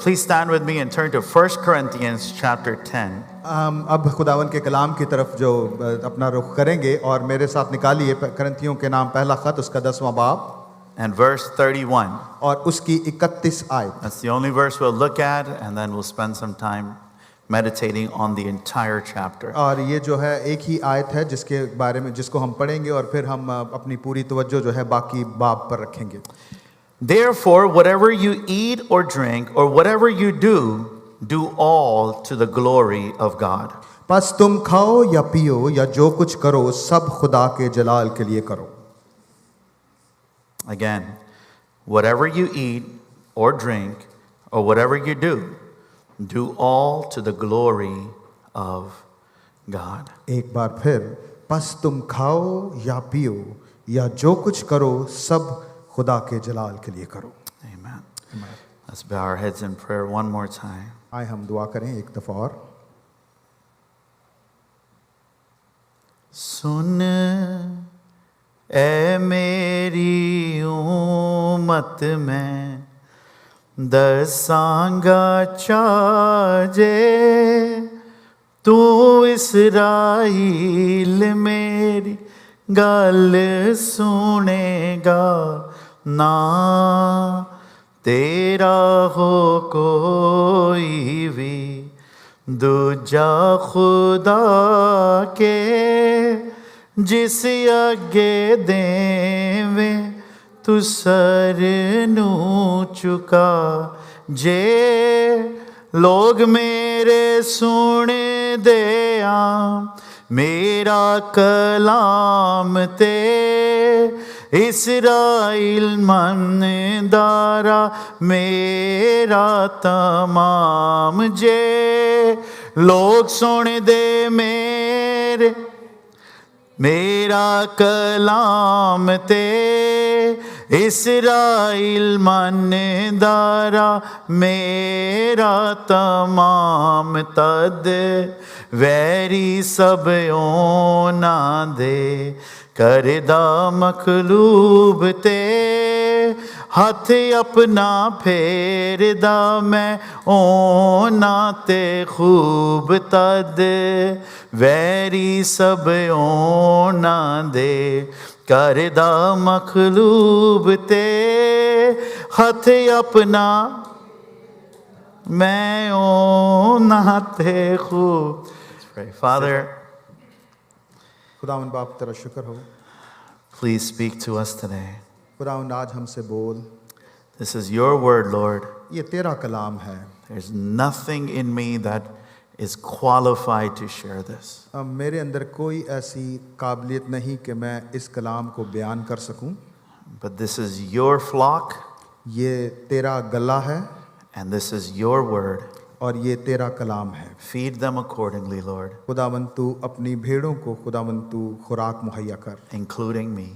please stand with me and turn to 1 Corinthians chapter 10. अब खुदावन के कलाम की तरफ जो अपना रुख करेंगे और मेरे साथ निकालिए करंथियों के नाम पहला खत उसका 10वां बाब And verse 31. और उसकी 31 आयत. That's the only verse we'll look at, and then we'll spend some time meditating on the entire chapter. और ये जो है एक ही आयत है जिसके बारे में जिसको हम पढ़ेंगे और फिर हम अपनी पूरी तवज्जो जो है बाकी बाब पर रखेंगे. Therefore, whatever you eat or drink or whatever you do all to the glory of God. बस तुम खाओ या पियो या जो कुछ करो सब खुदा के जलाल के लिए करो. Again, whatever you eat or drink or whatever you do all to the glory of God. एक बार फिर बस तुम खाओ या पियो या जो कुछ करो सब खुदा के जलाल के लिए करो. Amen. Let's bow our heads in prayer one more time. आए हम दुआ करें एक दफा और. सुन ए मेरी उम्मत में दसांगा चाजे तू इसराइल मेरी गल सुनेगा ना तेरा हो कोई भी दूजा खुदा के जिस अगे देवे तू सर नू चुका जे लोग मेरे सुन दे मेरा कलाम ते इस्राइल मनदारा मेरा तमाम जे लोग सुन दे मेरा कलाम ते इस्राइल मनदारा मेरा तमाम तद वैरी सब ओना दे करदा मखलूब ते हाथ अपना फेरदा मैं ओना ते खूब तद वैरी सब ओना दे करदा मखलूब ते हाथ अपना मैं ओना ते खूब. Father, खुदावन बाप तेरा शुक्र हो. please speak to us today. खुदावन आज हमसे बोल. This is your word, Lord. ये तेरा कलाम है. There's nothing in me that is qualified to share this. मेरे अंदर कोई ऐसी काबिलियत नहीं कि मैं इस कलाम को बयान कर सकूं. But this is your flock. ये तेरा गला है. And this is your word. और ये तेरा कलाम है. Feed them accordingly, Lord. खुदावन तू अपनी भेड़ों को खुदावन तू खुराक मुहैया कर. Including me.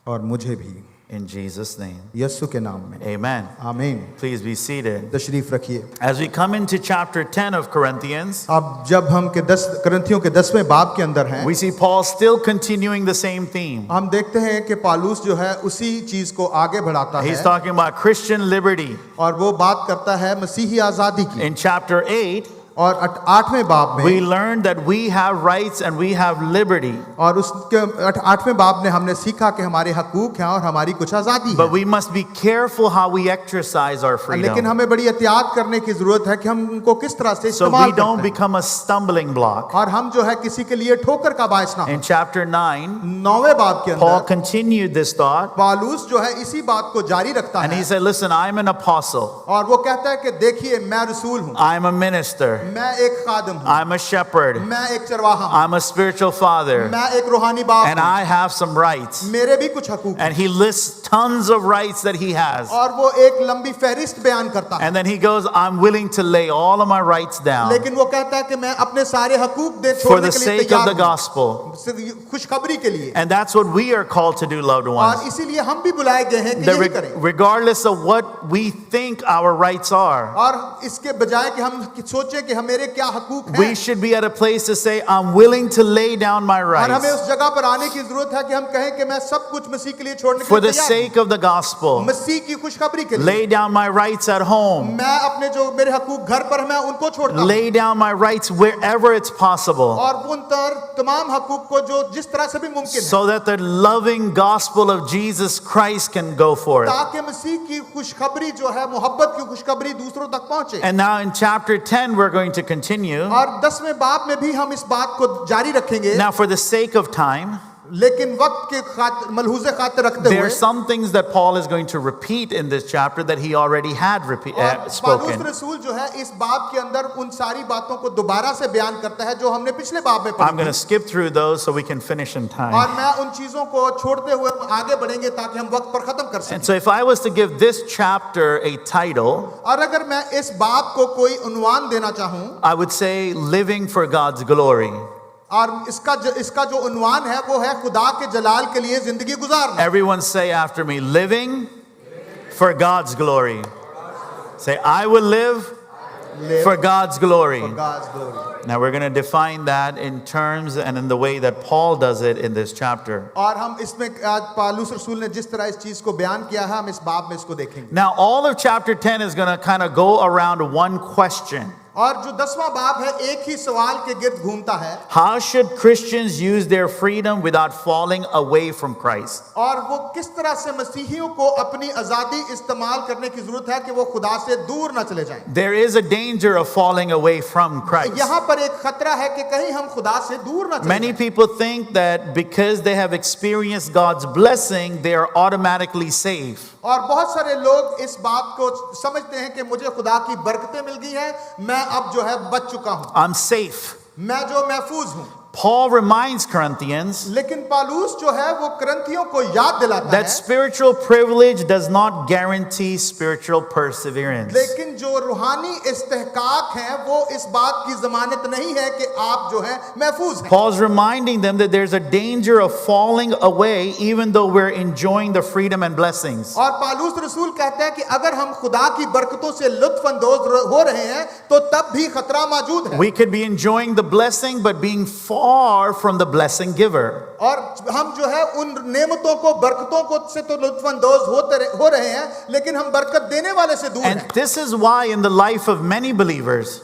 और मुझे भी. In Jesus' name. यीशु के नाम में. Amen. आमीन. Please be seated. तशरीफ रखिए. As we come into chapter 10 of Corinthians, अब जब हम के 10 करंथियों के 10वें बाब के अंदर हैं, we see Paul still continuing the same theme. हम देखते हैं कि पालूस जो है उसी चीज को आगे बढ़ाता है. He's talking about Christian liberty. और वो बात करता है मसीही आजादी की. In chapter 8, और 8वें बाब में we learned that we have rights and we have liberty. और उसके 8वें बाब में हमने सीखा कि हमारे हकूक हैं और हमारी कुछ आजादी But है. we must be careful how we exercise our लेकिन freedom, हमें बड़ी एहतियात करने की जरूरत है कि हम उनको किस तरह से so इस्तेमाल we don't करते हैं. become a stumbling block. और हम जो है किसी के लिए ठोकर का बायस ना हो. In chapter 9, 9वें बाब के Paul अंदर continued this thought पालूस जो है इसी बात को जारी रखता and he है. said, listen, I'm an apostle, और वो कहता है कि देखिए मैं रसूल हूँ. I'm a minister, मैं एक खादिम हूँ. I'm a shepherd, मैं एक चरवाहा हूँ. I'm a spiritual father, मैं एक रूहानी बाप and हूँ. I have some rights. मेरे भी कुछ हकूक हैं. And he lists tons of rights that he has. और वो एक लंबी फहरिस्त बयान करता है. And then he goes, I'm willing to lay all of my rights down लेकिन वो कहता है कि मैं अपने सारे हकूक दे for छोड़ने the के लिए sake of तैयार the हूँ. gospel. सिर्फ खुशखबरी के लिए. And that's what we are called to do, loved और ones. इसीलिए हम भी बुलाए गए हैं कि That यही करें. regardless of what we think our rights are, और इसके बजाय कि हम सोचें कि कि हम मेरे क्या हकूक हैं, we should be at a place to say, I'm willing to lay down my और हमें rights उस जगह पर आने की जरूरत है कि हम कहें कि मैं सब कुछ मसीह के लिए छोड़ने for के लिए the तैयार sake of the gospel. हूं, मसीह की खुशखबरी के लिए। Lay down my rights at home. मैं अपने जो मेरे हकूक घर पर मैं उनको छोड़ता हूं, Lay down my rights wherever it's possible, और उन तमाम हकूक को जो जिस तरह से भी मुमकिन है, so that the loving gospel of Jesus Christ can go forth. ताकि मसीह की खुशखबरी जो है, मोहब्बत की खुशखबरी दूसरों तक पहुंचे। And now in chapter 10, we're going to continue. और 10वें बाब में भी हम इस बात को जारी रखेंगे, Now, for the sake of time, लेकिन वक्त के मलहूज़े खातिर रखते there हुए are some things that Paul is going to repeat in this chapter that he already had और पौलुस spoken. रसूल जो है इस बाब के अंदर उन सारी बातों को दोबारा से बयान करता है जो हमने पिछले बाब में I'm पढ़ी going to थी। skip through those so we can finish in और time. मैं उन चीजों को छोड़ते हुए आगे बढ़ेंगे ताकि हम वक्त पर खत्म कर And सकें। so, if I was to give this chapter a title, और अगर मैं इस बाब को कोई उन्वान देना चाहूं, I would say Living for God's Glory. और इसका जो उन्वान है वो है खुदा के जलाल के लिए जिंदगी गुजारना। Everyone say after me, Living for God's Glory. Say, I will live for God's glory. God's glory. Now we're going to define that in terms and in the way that Paul does it in this chapter. और हम इसमें आज पौलुस रसूल ने जिस तरह इस चीज को बयान किया है हम इस बाब में इसको देखेंगे। Now all of chapter 10 is going to kind of go around one question. और जो 10वां बाब है एक ही सवाल के गिर्द घूमता है, How should Christians use their freedom without falling away from Christ? और वो किस तरह से मसीहियों को अपनी आजादी इस्तेमाल करने की जरूरत है कि वो खुदा से दूर ना चले जाएं। There is a danger of falling away from Christ. यहाँ पर एक खतरा है कि कहीं हम खुदा से दूर ना चले Many जाएं। people think that because they have experienced God's blessing, they are automatically saved. और बहुत सारे लोग इस बात को समझते हैं कि मुझे खुदा की बरकतें मिल गई हैं, मैं अब जो है बच चुका हूं, I'm safe. मैं जो महफूज हूं। Paul reminds Corinthians लेकिन पौलुस जो है वो करंथियों को याद दिलाता that है, spiritual privilege does not guarantee spiritual perseverance. लेकिन जो रूहानी इस्तेहकाक हैं वो इस बात की जमानत नहीं है कि आप जो है महफूज हैं। Paul's reminding them that there's a danger of falling away even though we're enjoying the freedom and blessings. और पौलुस रसूल कहते हैं कि अगर हम खुदा की बरकतों से लुत्फ अंदोज हो रहे हैं तो तब भी खतरा मौजूद है। We could be enjoying the blessing but being far from the blessing giver. और हम जो है उन नेमतों को बरकतों को से तो लुत्फ अंदोज हो रहे हैं, लेकिन हम बरकत देने वाले से दूर And हैं। this is why in the life of many believers,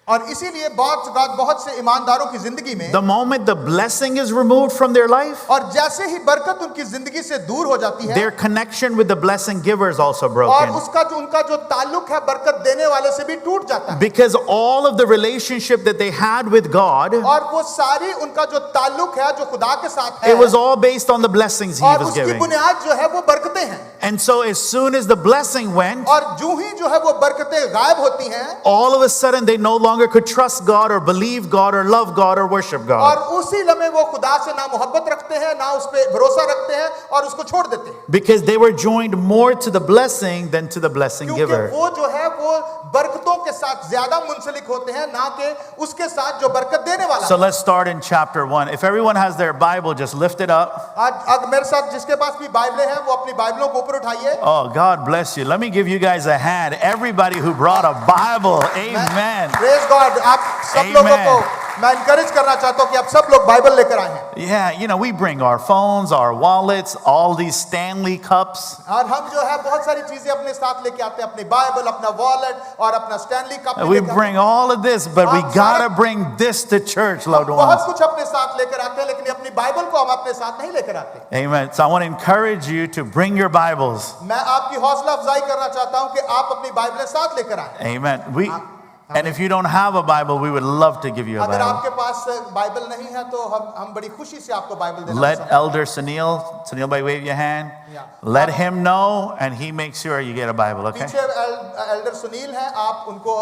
और इसीलिए बहुत से ईमानदारों की जिंदगी में the moment the blessing is removed from their life, और जैसे ही बरकत उनकी जिंदगी से दूर हो जाती है, their connection with the blessing giver is also और broken. उनका जो ताल्लुक है बरकत देने वाले से भी टूट जाता है। Because all of the relationship that they had with God, और वो सारी उनका जो ताल्लुक है जो खुदा के साथ है, it was all based on the blessings he और was उसकी giving. बुनियाद जो है वो बरकतें हैं। And so as soon as the blessing went, और जो ही जो है वो बरकतें गायब होती हैं, all of a sudden they no longer could trust God or believe God or love God or worship और God. उसी लम्हे वो खुदा से ना मोहब्बत रखते हैं ना उस पे भरोसा रखते हैं और उसको छोड़ देते हैं, Because they were joined more to the blessing than to the blessing क्योंकि giver. वो जो है वो बरकतों के साथ ज्यादा मुंसलिक होते हैं ना कि उसके साथ जो बरकत देने वाला So है। let's start in chapter 1. If everyone has their Bible, just lift it up. आज मेरे साथ जिसके पास भी बाइबलें हैं वो अपनी बाइबलों को ऊपर उठाइए। Oh, God bless you. Let me give you guys a hand. Everybody who brought a Bible. Amen. Praise God. आप सब लोगों को मैं इनकरेज करना चाहता हूं कि आप सब लोग बाइबल लेकर आए हैं। Yeah, you know, we bring our phones, our wallets, all these Stanley cups. और हम जो है बहुत सारी चीजें अपने साथ लेके आते हैं, अपनी बाइबल, अपना वॉलेट और अपना Stanley cup We bring all of this, but we gotta bring this to church, loved ones. बहुत कुछ अपने साथ लेकर आते हैं, लेकिन अपनी बाइबल को हम अपने साथ नहीं लेकर आते। Amen. So I want to encourage you to bring your Bibles. मैं आपकी हौसला अफजाई करना चाहता हूं कि आप अपनी बाइबलें साथ लेकर आएं। Amen. And if you don't have a Bible, we would love to give you a अगर Bible. आपके पास बाइबल नहीं है तो हम बड़ी खुशी से आपको बाइबल देना Let चाहते हैं। Elder Sunil, by wave your hand. Yeah. Let him know, and he makes sure you get a Bible. Okay. पीछे एल्डर सुनील हैं, आप उनको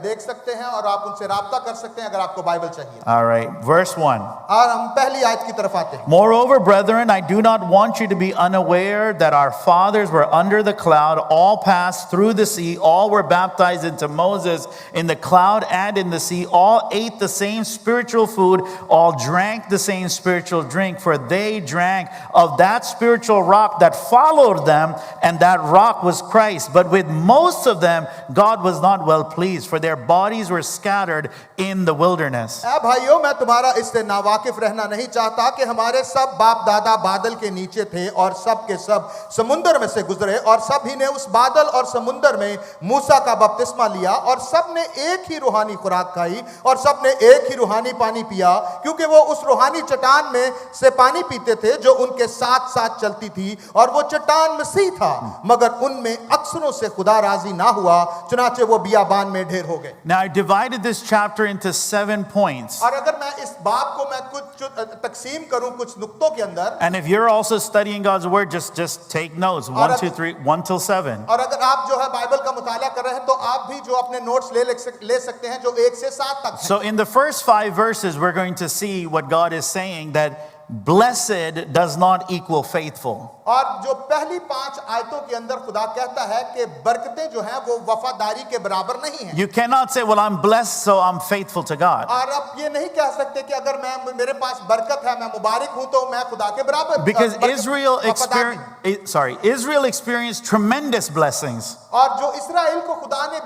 देख सकते हैं और आप उनसे राब्ता कर सकते हैं अगर आपको बाइबल चाहिए। All right. Verse 1. और हम पहली आयत की तरफ आते हैं। Moreover, brethren, I do not want you to be unaware that our fathers were under the cloud, all passed through the sea, all were baptized into Moses in the cloud and in the sea, all ate the same spiritual food, all drank the same spiritual drink, for they drank of that spiritual rock that followed them, and that rock was Christ. But with most of them, God was not well pleased, for their bodies were scattered in the wilderness. ऐ भाइयों, मैं तुम्हारा इससे नावाकिफ रहना नहीं चाहता कि हमारे सब बाप दादा बादल के नीचे थे और सब के सब समुंदर में से गुजरे, और सभी ने उस बादल और समुंदर में मूसा का बपतिस्मा लिया, और सब ने एक ही रूहानी खुराक खाई, और सब ने एक ही रूहानी पानी पिया, क्योंकि वो उस रूहानी चट्टान में से पानी पीते थे जो उनके साथ साथ चलती थी, और वो चट्टान मसीह था, मगर उनमें अक्सरों से खुदा राजी ना हुआ, चुनाचे वो बियाबान में ढेर हो गए. Now I divided this chapter into 7 points. और अगर मैं इस बाब को मैं कुछ तकसीम करूं कुछ नुक्तों के अंदर, And if you're also studying God's word, just take notes. 1, 2, 3, 1 till 7. और अगर आप जो है बाइबल का मुताला कर रहे हैं तो आप भी जो अपने नोट्स ले सकते हैं जो 1 से 7 तक हैं. So in the first 5 verses, we're going to see what God is saying, that blessed does not equal faithful. और जो पहली 5 आयतों के अंदर खुदा कहता है कि बरकतें जो हैं वो वफादारी के बराबर नहीं हैं. You cannot say, well, I'm blessed, so I'm faithful to God. और आप ये नहीं कह सकते कि अगर मैं मेरे पास बरकत है, मैं मुबारक हूं, तो मैं खुदा के बराबर. Because वफादार Israel experienced tremendous blessings. और जो इस्राएल को खुदा ने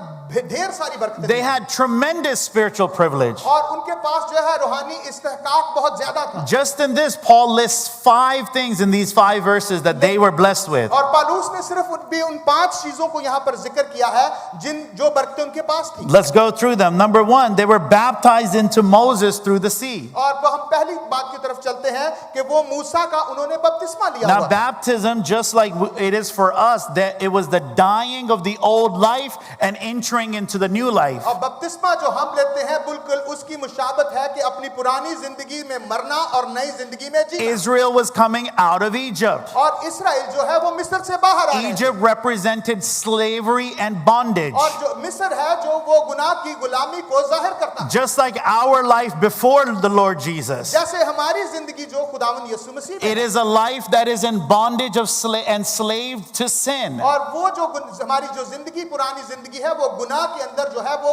ढेर सारी बरकतें They the, had tremendous spiritual privilege. और उनके पास जो है रूहानी इस्तेहकाक बहुत ज्यादा था. Just in this, Paul lists 5 things in these 5 verses that they were blessed with. और पालूस ने सिर्फ उन 5 चीजों को यहाँ पर जिक्र किया है जो बरकतें उनके पास थी. Let's go through them. Number 1, they were baptized into Moses through the sea. और वो हम पहली बात की तरफ चलते हैं कि वो मूसा का उन्होंने बपतिस्मा लिया Now हुआ. baptism, just like it is for us, that it was the dying of the old life and entering into the new life. और बपतिस्मा जो हम लेते हैं बिल्कुल उसकी मुशाबत है कि अपनी पुरानी जिंदगी में मरना और नई जिंदगी में जीना. Israel was coming out of Egypt. और इस्राएल जो है वो मिस्र से बाहर आ रहे हैं. Egypt represented slavery and bondage. और जो मिस्र है जो वो गुनाह की गुलामी को जाहिर करता है. Just like our life before the Lord Jesus. जैसे हमारी जिंदगी जो खुदावंद यीशु मसीह में It is a life that is in bondage of enslaved to sin. और वो जो हमारी जो जिंदगी पुरानी जिंदगी है वो गुनाह के अंदर जो है वो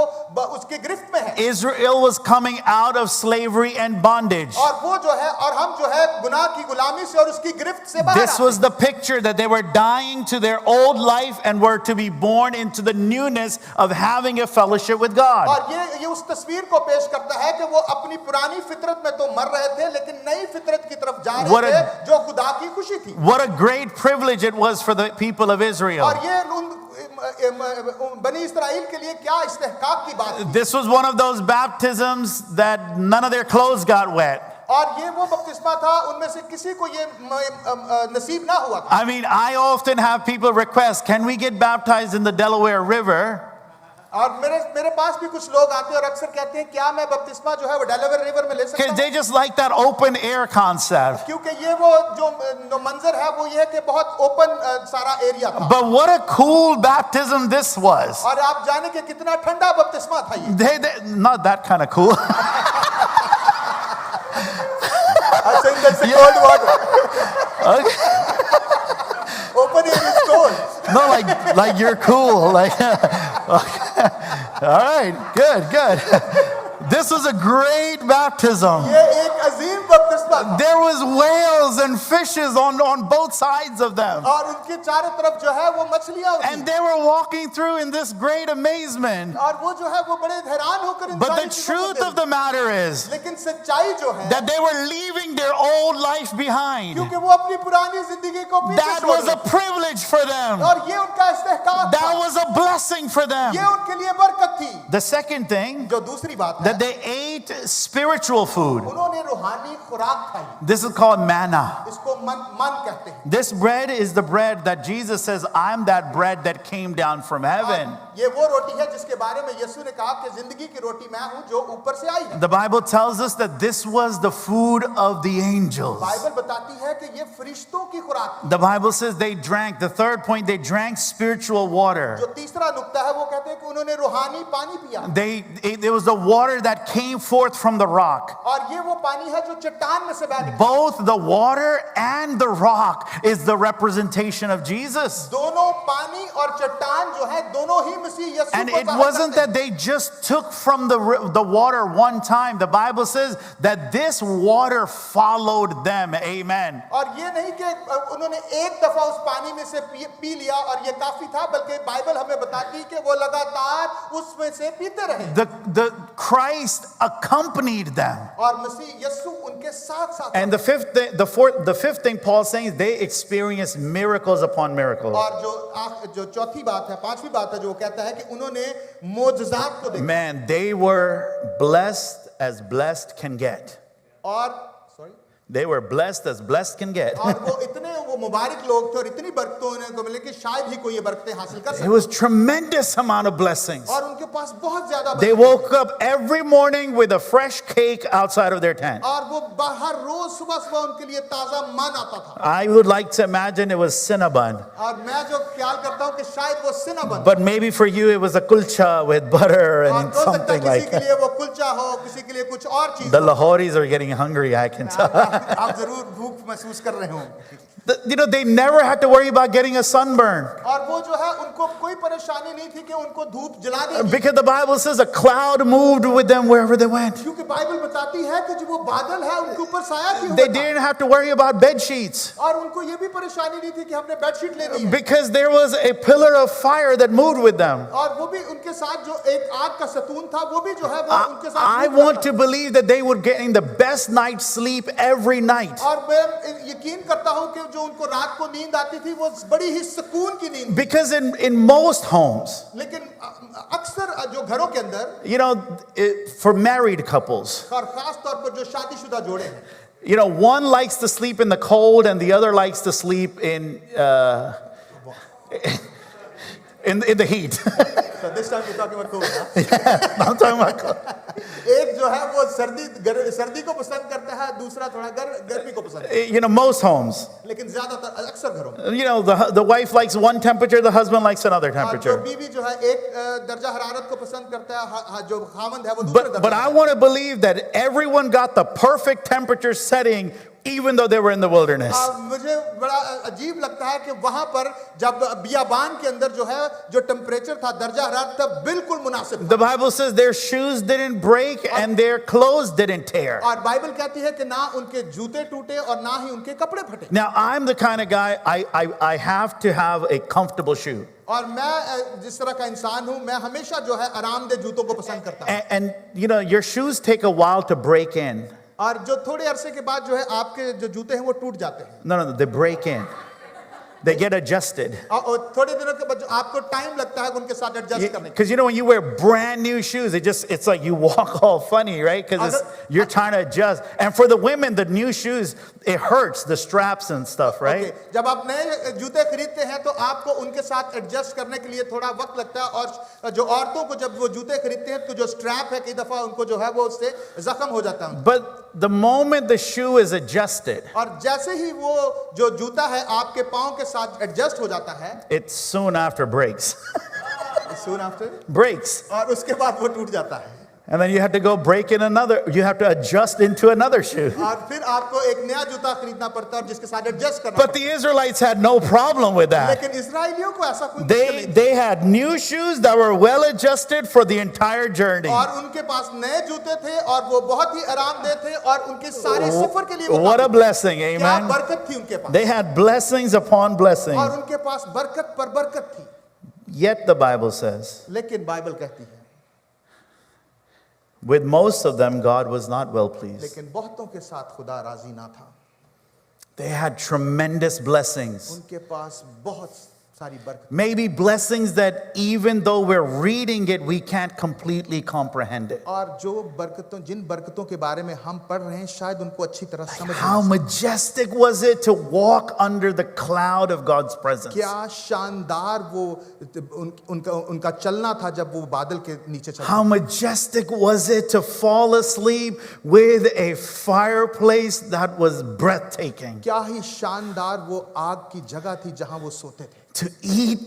उसके गिरफ्त में है. Israel was coming out of slavery and bondage. और वो जो है और हम जो है गुनाह की गुलामी से और उसकी गिरफ्त से बाहर This was the picture that they were dying to their old life and were to be born into the newness of having a fellowship with God. और ये उस तस्वीर को पेश करता है कि वो अपनी पुरानी फितरत में तो मर रहे थे लेकिन नई फितरत की तरफ जा रहे थे जो खुदा की खुशी थी. What a great privilege it was for the people of Israel. और ये बनी इस्राएल के लिए क्या इस्तेहकाक की बात थी. This was one of those baptisms that none of their clothes got wet. और ये वो बपतिस्मा था उनमें से किसी को ये नसीब ना हुआ था. I mean, I often have people request, can we get baptized in the Delaware River? और मेरे पास भी कुछ लोग आते हैं और अक्सर कहते हैं क्या मैं बपतिस्मा जो है वो डेलावेयर रिवर में ले सकता Because हूं? they just like that open air concept. क्योंकि ये वो जो मंजर है वो ये है कि बहुत ओपन सारा एरिया था. But what a cool baptism this was. और आप जाने के कितना ठंडा बपतिस्मा था ये. Not that kind of cool. I think that's the cold water. Okay. Open air is cold. No, like you're cool. Like, okay. All right, good. This was a great baptism. ये एक अजीम बपतिस्मा था. There was whales and fishes on both sides of them. और उनके चारों तरफ जो है वो मछलियां थी. And they were walking through in this great amazement. और वो जो है वो बड़े हैरान होकर इन But सारी the चीजों को truth देखते of the matter is लेकिन सच्चाई जो है that they were leaving their old life behind. क्योंकि वो अपनी पुरानी जिंदगी को पीछे That छोड़ was रहे a थे. privilege for them. और ये उनका इस्तेहकाक That था. was a blessing for them. ये उनके लिए बरकत थी. The second thing, जो दूसरी बात है that they ate spiritual food. उन्होंने रूहानी खुराक खाई. This is called manna. इसको मन कहते हैं. This bread is the bread that Jesus says, I'm that bread that came down from heaven. ये वो रोटी है जिसके बारे में यीशु ने कहा कि जिंदगी की रोटी मैं हूं जो ऊपर से आई है. The Bible tells us that this was the food of the angels. Bible बताती है कि ये फरिश्तों की खुराक थी. The Bible says they drank, the third point, they drank spiritual water. जो तीसरा नुक्ता है वो कहते हैं कि उन्होंने रूहानी पानी पिया. There was the water that came forth from the rock. और ये वो पानी है जो चट्टान में से बह निकला. Both the water and the rock is the representation of Jesus. दोनों पानी और चट्टान जो है दोनों ही मसीह यीशु And को it जाहिर wasn't करते हैं। that they just took from the water one time. The Bible says that this water followed them. Amen. और ये नहीं कि उन्होंने एक दफा उस पानी में से पी लिया और ये काफी था, बल्कि बाइबल हमें बताती है कि वो लगातार उसमें से पीते रहे। The Christ accompanied them. और मसीह यीशु उनके साथ साथ। And the fifth thing Paul's saying is they experienced miracles upon miracles. और जो चौथी बात है, पांचवी बात है जो वो कहता है कि उन्होंने मोजज़ात को देखा। Man, they were blessed as blessed can get. और They were blessed as blessed can get. और वो मुबारक लोग थे और इतनी बरकतें उनको मिले कि शायद ही कोई ये बरकतें हासिल कर सके। It was tremendous amount of blessings. और उनके पास बहुत ज्यादा They woke up every morning with a fresh cake outside of their tent. और वो बाहर रोज सुबह उनके लिए ताजा मन आता था। I would like to imagine it was cinnamon. और मैं जो ख्याल करता हूँ कि शायद वो cinnamon। But maybe for you it was a kulcha with butter और and हो सकता है something किसी like के that. लिए वो कुलचा हो, किसी के लिए कुछ और चीज The हो। Lahoris are getting hungry, I can tell. आप जरूर भूख महसूस कर रहे हो। You know, they never had to worry about getting a sunburn. और वो जो है उनको कोई परेशानी नहीं थी कि उनको धूप जला देगी। Because the Bible says a cloud moved with them wherever they went. क्योंकि बाइबल बताती है कि जो वो बादल है उनके ऊपर साया किया They हुआ था। didn't have to worry about bed sheets. और उनको ये भी परेशानी नहीं थी कि हमने बेडशीट लेनी है। Because there was a pillar of fire that moved with them. और वो भी उनके साथ जो एक आग का सतून था वो भी जो है वो उनके साथ I move want करता to believe that they were getting the best night's sleep every night. था। और मैं यकीन करता हूँ कि जो उनको रात को नींद आती थी वो बड़ी ही सुकून की नींद। Because in most homes, लेकिन अक्सर जो घरों के अंदर you know, for married couples, और खास तौर पर जो शादीशुदा जोड़े हैं, you know, one likes to sleep in the cold and the other likes to sleep in the heat. So this time we're talking about cold, huh? I'm talking about cold. एक जो है वो सर्दी को पसंद करता है, दूसरा थोड़ा गर्मी को पसंद है। You know, most homes, लेकिन ज्यादातर अक्सर घरों में you know, the wife likes one temperature, the husband likes another जो temperature. बीवी जो है एक दर्जा हरारत को पसंद करता है, जो खामंद है वो दूसरे But I want to believe that everyone got the perfect temperature setting even though they were in the wilderness. मुझे बड़ा अजीब लगता है कि वहां पर जब बियाबान के अंदर जो है जो टेम्परेचर था, दर्जा हरारत था, बिल्कुल मुनासिब था। The Bible says their shoes didn't break and their clothes didn't tear. और बाइबल कहती है कि ना उनके जूते टूटे और ना ही उनके कपड़े फटे। Now, I'm the kind of guy, I have to have a comfortable shoe. और मैं जिस तरह का इंसान हूं, मैं हमेशा जो है आरामदेह जूतों को पसंद करता हूं। And you know, your shoes take a while to break in. और जो थोड़े अरसे के बाद जो है आपके जो जूते हैं वो टूट जाते हैं। No, they break in. They get adjusted. और थोड़े दिनों के बाद जो आपको टाइम लगता है उनके साथ एडजस्ट करने के। Because you know, when you wear brand new shoes, it's like you walk all funny, right? Because you're trying to adjust. And for the women, the new shoes, it hurts, the straps and stuff, right? जब आप नए जूते खरीदते हैं तो आपको उनके साथ एडजस्ट करने के लिए थोड़ा वक्त लगता है, और जो औरतों को जब वो जूते खरीदते हैं तो जो स्ट्रैप है कई दफा उनको जो है वो उससे जख्म हो जाता है। But the moment the shoe is adjusted, और जैसे ही वो जो जूता है आपके पाँव के साथ एडजस्ट हो जाता है, it soon after breaks. soon after Breaks. और उसके बाद वो टूट जाता है। And then you have to go break in another, you have to adjust into another shoe. और फिर आपको एक नया जूता खरीदना पड़ता है और जिसके साथ एडजस्ट करना But पड़ता the Israelites had no problem with है। that. लेकिन इस्राएलियों को ऐसा कोई मुश्किल नहीं। They had new shoes that were well adjusted for the entire journey. और उनके पास नए जूते थे और वो बहुत ही आरामदेह थे और उनके सारे सफर के लिए वो What a काफी- blessing, क्या amen. बरकत थी उनके पास। They had blessings upon blessings. और उनके पास बरकत पर बरकत थी। Yet the Bible says, लेकिन बाइबल कहती है with most of them, God was not well pleased. लेकिन बहुतों के साथ खुदा राजी ना था। They had tremendous blessings. उनके पास बहुत सारी बरकत, Maybe blessings that even though we're reading it, we can't completely comprehend it. और जो बरकतों जिन बरकतों के बारे में हम पढ़ रहे हैं शायद उनको अच्छी तरह समझ How नहीं। majestic was it to walk under the cloud of God's presence? क्या शानदार वो उनका चलना था जब वो बादल के नीचे चलते। How majestic was it to fall asleep with a fireplace that was breathtaking? क्या ही शानदार वो आग की जगह थी जहां वो सोते थे। To eat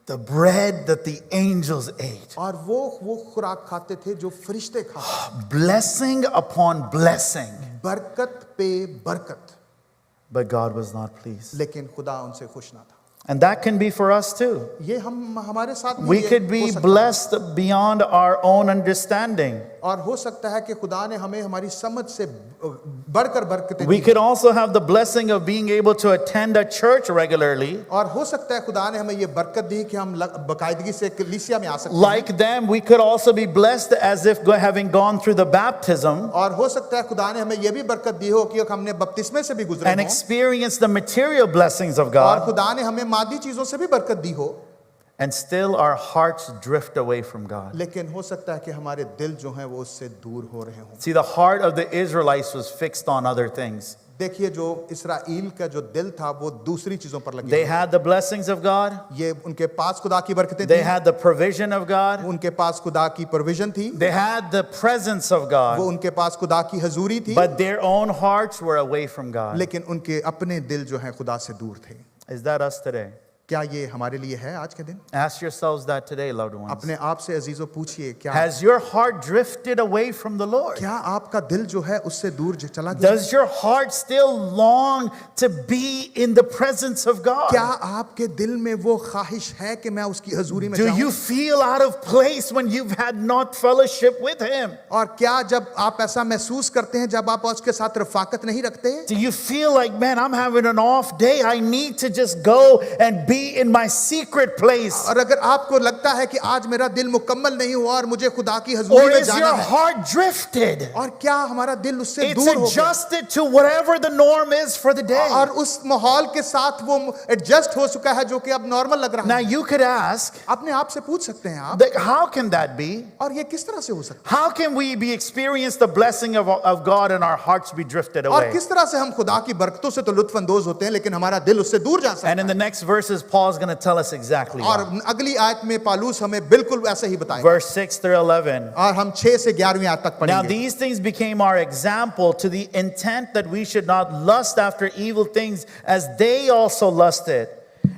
the bread that the angels ate. और वो खुराक खाते थे जो फरिश्ते खाते। Blessing upon blessing. बरकत पे बरकत। But God was not pleased. लेकिन खुदा उनसे खुश ना था। And that can be for us too. ये हम हमारे साथ भी We ये could हो be सकता है। blessed beyond our own understanding. और हो सकता है कि खुदा ने हमें हमारी समझ से बढ़कर बरकतें We the could also have the blessing of being able to attend a church regularly. और हो सकता है खुदा ने हमें ये बरकत दी कि हम बाकायदगी से कलीसिया में आ सकते हैं Like them, we could also be blessed as if having gone through the baptism और हो सकता है खुदा ने हमें ये भी बरकत दी हो कि हमने बपतिस्मे से भी गुजरे and हों experience the material blessings of और God, खुदा ने हमें मादी चीजों से भी बरकत दी हो and still our hearts drift away from God. लेकिन हो सकता है कि हमारे दिल जो हैं वो उससे दूर हो रहे हों See, the heart of the Israelites was fixed on other things. देखिए जो इस्राएल का जो दिल था वो दूसरी चीजों पर लगे They हुए। had the blessings of God, ये उनके पास खुदा की बरकतें they थी had the provision of God, उनके पास खुदा की प्रोविजन थी they had the presence of वो God, उनके पास खुदा की हजूरी थी but their own hearts were away from God. लेकिन उनके अपने दिल जो हैं खुदा से दूर थे Is that us today? क्या ये हमारे लिए है आज के दिन Ask yourselves that today, loved ones. अपने आप से अजीजों पूछिए क्या Has your heart drifted away from the Lord? क्या आपका दिल जो है उससे दूर चला गया Does your heart still long to be in the presence of क्या God? आपके दिल में वो ख्वाहिश है कि मैं उसकी हजूरी में Do जाऊं you feel out of place when you've had not fellowship with Him? और क्या जब आप ऐसा महसूस करते हैं जब आप उसके साथ रफाकत नहीं रखते Do you feel like, man, I'm having an off day. I need to just go and be in my secret place? और अगर आपको लगता है कि आज मेरा दिल मुकम्मल नहीं हुआ और मुझे खुदा की हजूरी Or में is जाना your है heart drifted? और क्या हमारा दिल उससे It's दूर हो गया adjusted to whatever the norm is for the day. और उस माहौल के साथ वो एडजस्ट हो चुका है जो कि अब नॉर्मल लग रहा Now है you could ask, अपने आप से पूछ सकते हैं आप like, how can that be? और ये किस तरह से हो सकता How can we be experience the blessing of God and our hearts be drifted है और away? किस तरह से हम खुदा की बरकतों से तो लुत्फअंदोज होते हैं लेकिन हमारा दिल उससे दूर जा सकता And in the next verses, Paul's going to tell us exactly है और why. अगली आयत में पालूस हमें बिल्कुल ऐसे ही बताएगा Verse 6 through 11. और हम 6 से 11वीं आयत तक Now पढ़ेंगे these things became our example to the intent that we should not lust after evil things as they also lusted.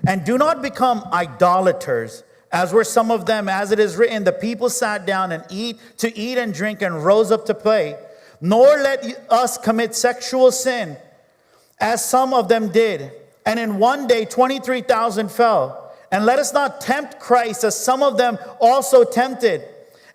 And do not become idolaters, as were some of them, as it is written, the people sat down and to eat and drink and rose up to play. Nor let us commit sexual sin, as some of them did. And in one day 23,000 fell. And let us not tempt Christ, as some of them also tempted,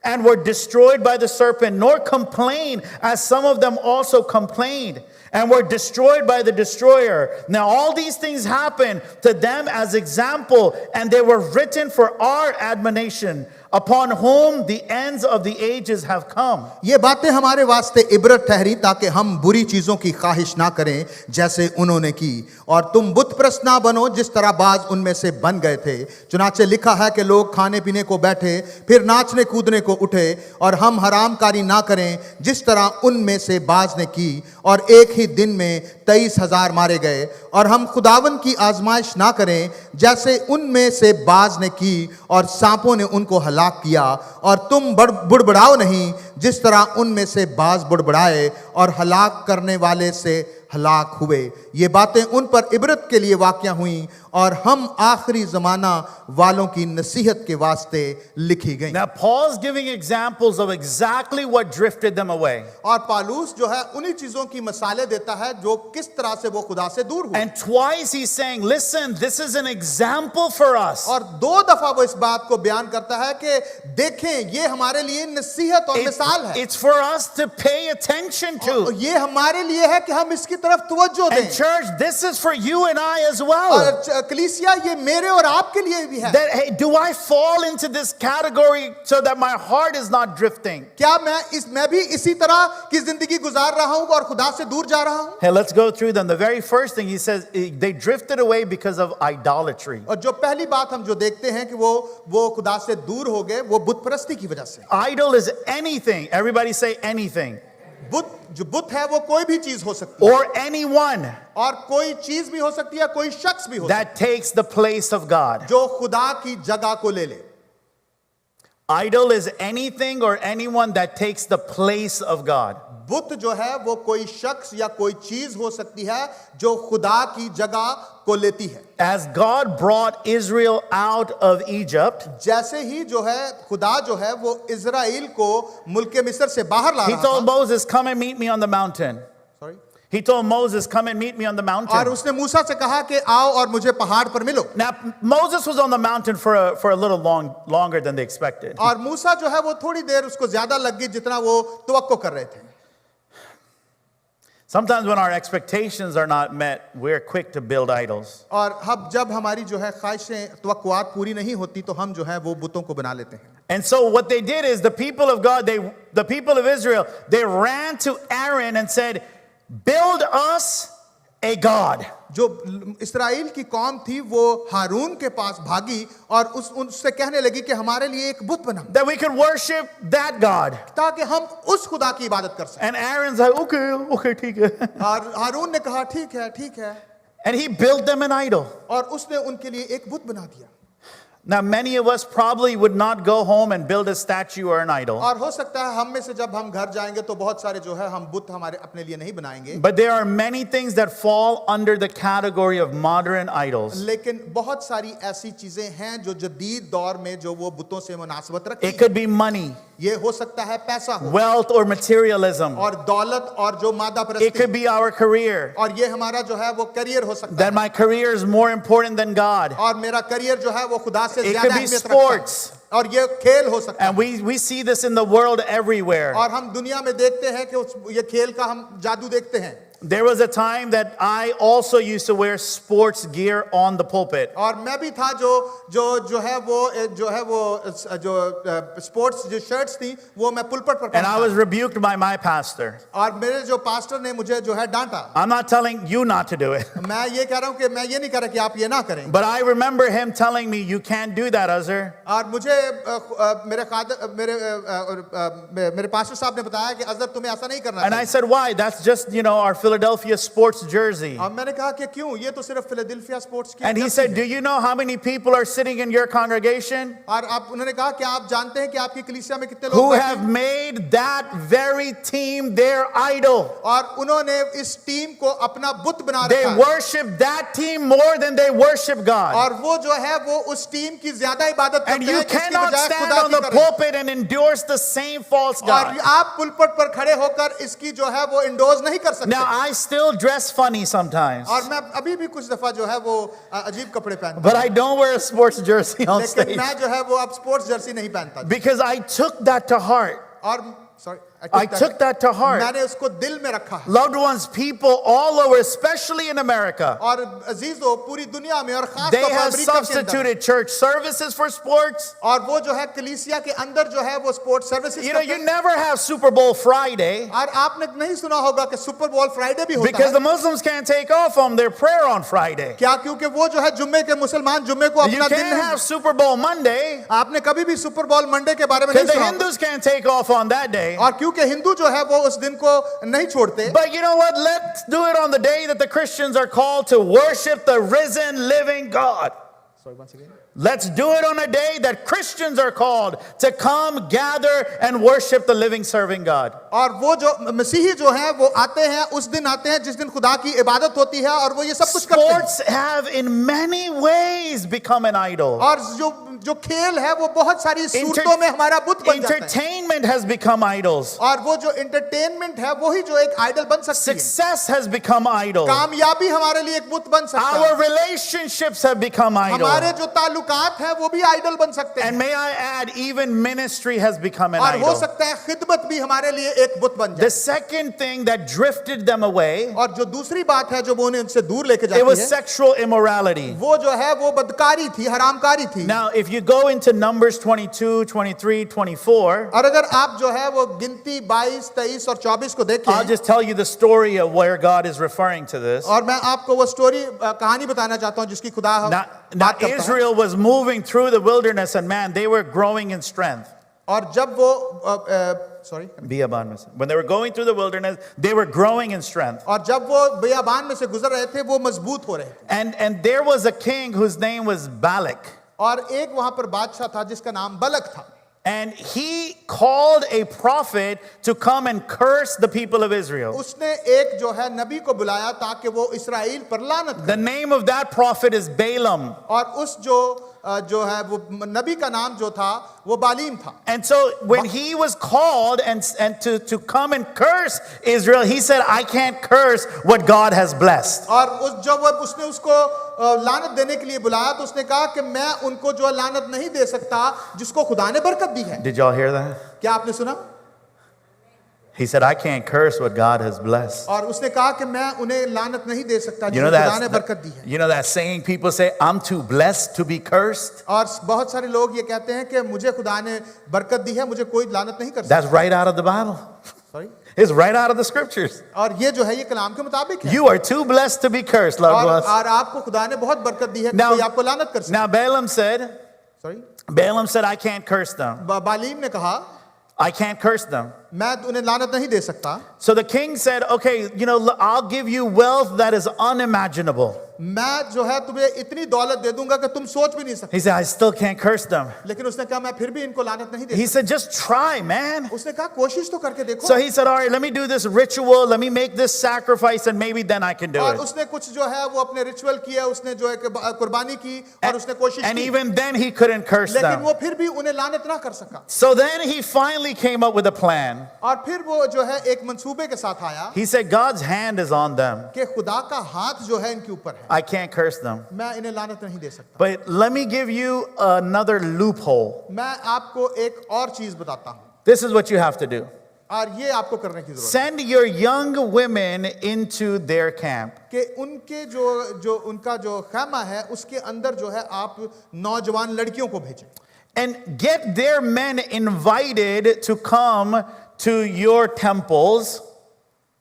and were destroyed by the serpent, nor complain, as some of them also complained, and were destroyed by the destroyer. Now all these things happened to them as example, and they were written for our admonition, upon whom the ends of the ages have come. ये बातें हमारे वास्ते इबरत ठहरी ताकि हम बुरी चीजों की ख्वाहिश ना करें जैसे उन्होंने की और तुम बुतप्रस्त ना बनो जिस तरह बाज उनमें से बन गए थे चुनाचे लिखा है कि लोग खाने पीने को बैठे फिर नाचने कूदने को उठे और हम हरामकारी ना करें जिस तरह उनमें से बाज ने की और एक ही दिन में 23,000 मारे गए और हम खुदावन की आजमाइश ना करें जैसे उनमें से बाज ने की और सांपों ने उनको हलाक किया और तुम बुड़बड़ाओ नहीं जिस तरह उनमें से बाज बुड़बड़ाए और हलाक करने वाले से हलाक हुए ये बातें उन पर इबरत के लिए वाक़या हुई और हम आखिरी ज़माना वालों की नसीहत के वास्ते लिखी गई Now Paul's giving examples of exactly what drifted them away. और पालूस जो है उन्हीं चीजों की मिसालें देता है जो किस तरह से वो खुदा से दूर हुए And twice he's saying, listen, this is an example for us. और 2 दफा वो इस बात को बयान करता है कि देखें ये हमारे लिए नसीहत और मिसाल है It's for us to pay attention और to. ये हमारे लिए है कि हम इसकी तरफ तवज्जो And दें church, this is for you and I as well. और कलीसिया ये मेरे और आपके लिए भी है That, hey, do I fall into this category so that my heart is not drifting? क्या मैं भी इसी तरह की जिंदगी गुजार रहा हूं और खुदा से दूर जा रहा हूं Hey, let's go through them. The very first thing he says, they drifted away because of idolatry. और जो पहली बात हम जो देखते हैं कि वो खुदा से दूर हो गए वो बुत परस्ती की वजह से Idol is anything. Everybody say anything. जो बुत है वो कोई भी चीज हो सकती है Or anyone और कोई चीज भी हो सकती है कोई शख्स भी हो सकता that takes the place of God. है जो खुदा की जगह को ले ले Idol is anything or anyone that takes the place of God. बुत जो है वो कोई शख्स या कोई चीज हो सकती है जो खुदा की जगह को लेती है As God brought Israel out of Egypt, जैसे ही जो है खुदा जो है वो इजराइल को मुल्क मिस्र से बाहर ला he रहा told था Moses, come and meet me on the mountain. Sorry? He told Moses, come and meet me on the और mountain. उसने मूसा से कहा कि आओ और मुझे पहाड़ पर मिलो। Now, Moses was on the mountain for a little longer than they expected. और मूसा जो है वो थोड़ी देर उसको ज्यादा लग गई जितना वो तवक्को कर रहे थे। Sometimes when our expectations are not met, we're quick to build idols. और हम जब हमारी जो है ख्वाहिशें तवक्कुआत पूरी नहीं होती तो हम जो है वो बुतों को बना लेते हैं। And so what they did is the people of God, the people of Israel, they ran to Aaron and said, build us a God. जो इस्राएल की कौम थी वो हारून के पास भागी और उससे कहने लगी कि हमारे लिए एक बुत बना, That we could worship that God. ताकि हम उस खुदा की इबादत कर सकें। And Aaron's like, okay, ठीक है. और हारून ने कहा ठीक है And he built them an idol. और उसने उनके लिए एक बुत बना दिया। Now, many of us probably would not go home and build a statue or an idol. और हो सकता है हम में से जब हम घर जाएंगे तो बहुत सारे जो है हम बुत हमारे अपने लिए नहीं बनाएंगे, But there are many things that fall under the category of modern idols. लेकिन बहुत सारी ऐसी चीजें हैं जो जदीद दौर में जो वो बुतों से मुनासबत रखती It हैं। could be money, ये हो सकता है पैसा हो wealth, or materialism. और दौलत और जो मादा It could परस्ती, be our career. और ये हमारा जो है वो करियर हो सकता That है my career is more important than God. और मेरा करियर जो है वो खुदा से It ज्यादा could be अहमियत रखता sports. है और ये खेल हो सकता And है। we see this in the world everywhere. और हम दुनिया में देखते हैं कि ये खेल का हम जादू देखते हैं। There was a time that I also used to wear sports gear on the pulpit. और मैं भी था जो है वो स्पोर्ट्स जो शर्ट्स थी वो मैं पुलपट पर And I was पहनता rebuked by my pastor. और मेरे जो पास्टर ने मुझे जो है डांटा। I'm not telling you not to do it. मैं ये कह रहा हूँ कि मैं ये नहीं कह रहा कि आप ये ना करें, But I remember him telling me, you can't do that, Azhar. और मुझे मेरे पास्टर साहब ने बताया कि अज़र तुम्हें ऐसा नहीं करना And I चाहिए। said, why? That's just, our Philadelphia sports jersey. और मैंने कहा कि क्यों, ये तो सिर्फ फिलाडेल्फिया स्पोर्ट्स की And he जर्सी said, है। do you know how many people are sitting in your congregation और आप उन्होंने कहा कि आप जानते हैं कि आपकी कलीसिया में कितने who लोग बैठे have हैं? made that very team their idol? और उन्होंने इस टीम को अपना बुत बना They रखा है। worship that team more than they worship God. और वो जो है वो उस टीम की ज्यादा इबादत And करते you हैं जिसकी cannot बजाय stand खुदा on की the करें। pulpit and endorse the same false और God. आप पुलपट पर खड़े होकर इसकी जो है वो इंडोज नहीं कर सकते। Now, I still dress funny sometimes, और मैं अभी भी कुछ दफा जो है वो अजीब कपड़े पहनता but I don't wear a sports jersey हूं, on लेकिन stage मैं जो है वो अब स्पोर्ट्स जर्सी नहीं पहनता। because I took that to heart. और sorry I took that to heart. मैंने उसको दिल में रखा है। Loved ones, people all over, especially in America, और अजीजों पूरी दुनिया में और खास they तौर पर have अमेरिका के अंदर, substituted church services for sports. और वो जो है कलीसिया के अंदर जो है वो sports services You know, you never have Super Bowl Friday और आपने नहीं सुना होगा कि सुपर बोल फ्राइडे भी होता because है। the Muslims can't take off on their prayer on Friday. क्या? क्योंकि वो जो है जुम्मे के मुसलमान जुम्मे को You अपना दिन can't नहीं, have Super Bowl Monday आपने कभी भी सुपर बॉल मंडे के बारे में because नहीं the सुना, Hindus can't take off on that day. और क्योंकि हिंदू जो है वो उस दिन को नहीं छोड़ते। But you know what? Let's do it on the day that the Christians are called to worship the risen, living God. Let's do it on a day that Christians are called to come, gather, and worship the living, serving God. और वो जो मसीही जो है वो आते हैं, उस दिन आते हैं जिस दिन खुदा की इबादत होती है और वो ये सब कुछ करते हैं। Sports have in many ways become an idol. और जो खेल है वो बहुत सारी सूरतों में हमारा बुत बन जाता है। Entertainment has become idols. और वो जो एंटरटेनमेंट है वही जो एक आइडल बन सकती है। Success has become idol. कामयाबी हमारे लिए एक बुत बन सकता Our है। relationships have become idol. हमारे जो ताल्लुकात हैं वो भी आइडल बन सकते हैं। And may I add, even ministry has become an और हो idol. सकता है खिदमत भी हमारे लिए एक बुत बन The जाए। second thing that drifted them away, और जो दूसरी बात है जो वो उन्हें उनसे दूर लेके it जाती was है, sexual immorality. वो जो है वो बदकारी थी, हरामकारी थी। Now, if you go into Numbers 22, 23, 24, और अगर आप जो है वो गिनती 22, 23 और 24 को देखें, I'll just tell you the story of where God is referring to this. और मैं आपको वो स्टोरी कहानी बताना चाहता हूँ जिसकी खुदा Now, बात करता है। Israel was moving through the wilderness, and man, they were growing in strength. और जब वो When they were going through the wilderness, they were growing in strength. और जब वो बियाबान में से गुजर रहे थे वो मजबूत हो रहे थे। And there was a king whose name was Balak. और एक वहां पर बादशाह था जिसका नाम बलक था। And he called a prophet to come and curse the people of Israel. उसने एक जो है नबी को बुलाया ताकि वो इस्राएल पर लानत करे। The name of that prophet is Balaam. और उस जो जो है वो नबी का नाम जो था वो बालीम था। And so when he was called and to come and curse Israel, he said, I can't curse what God has blessed. और जब उसने उसको लानत देने के लिए बुलाया तो उसने कहा कि मैं उनको जो लानत नहीं दे सकता जिसको खुदा ने बरकत दी है। Did y'all hear that? क्या आपने सुना? He said, I can't curse what God has blessed. और उसने कहा कि मैं उन्हें लानत नहीं दे सकता You know जिसको खुदा ने that, बरकत दी है। you know that saying people say, I'm too blessed to be cursed? और बहुत सारे लोग ये कहते हैं कि मुझे खुदा ने बरकत दी है, मुझे कोई लानत नहीं कर That's सकता। right out of the Bible. Sorry? It's right out of the scriptures. और ये जो है ये कलाम के मुताबिक है। You are too blessed to be cursed, loved ones. और आपको खुदा ने बहुत बरकत दी है कि Now- कोई आपको लानत कर सकता। Now Balaam said, I can't curse them. बालीम ने कहा I can't curse them. मैं उन्हें लानत नहीं दे सकता। So the king said, okay, I'll give you wealth that is unimaginable. मैं जो है तुम्हें इतनी दौलत दे दूंगा कि तुम सोच भी नहीं सकते। He said, I still can't curse them. लेकिन उसने कहा मैं फिर भी इनको लानत नहीं दे He सकता। said, just try, man. उसने कहा कोशिश तो करके देखो। So he said, all right, let me do this ritual. Let me make this sacrifice and maybe then I can do और it. उसने कुछ जो है वो अपने रिचुअल किया, उसने जो है कि कुर्बानी की और उसने कोशिश And की, even then he couldn't curse लेकिन them. वो फिर भी उन्हें लानत ना कर सका। So then he finally came up with a plan. और फिर वो जो है एक मंसूबे के साथ आया He said, God's hand is on them. कि खुदा का हाथ जो है इनके ऊपर है, I can't curse them. मैं इन्हें लानत नहीं दे सकता। But let me give you another loophole. मैं आपको एक और चीज बताता हूँ This is what you have to do. और ये आपको करने की जरूरत Send your young women into their camp. है कि उनके जो उनका जो खैमा है उसके अंदर जो है आप नौजवान लड़कियों को भेजें And get their men invited to come to your temples.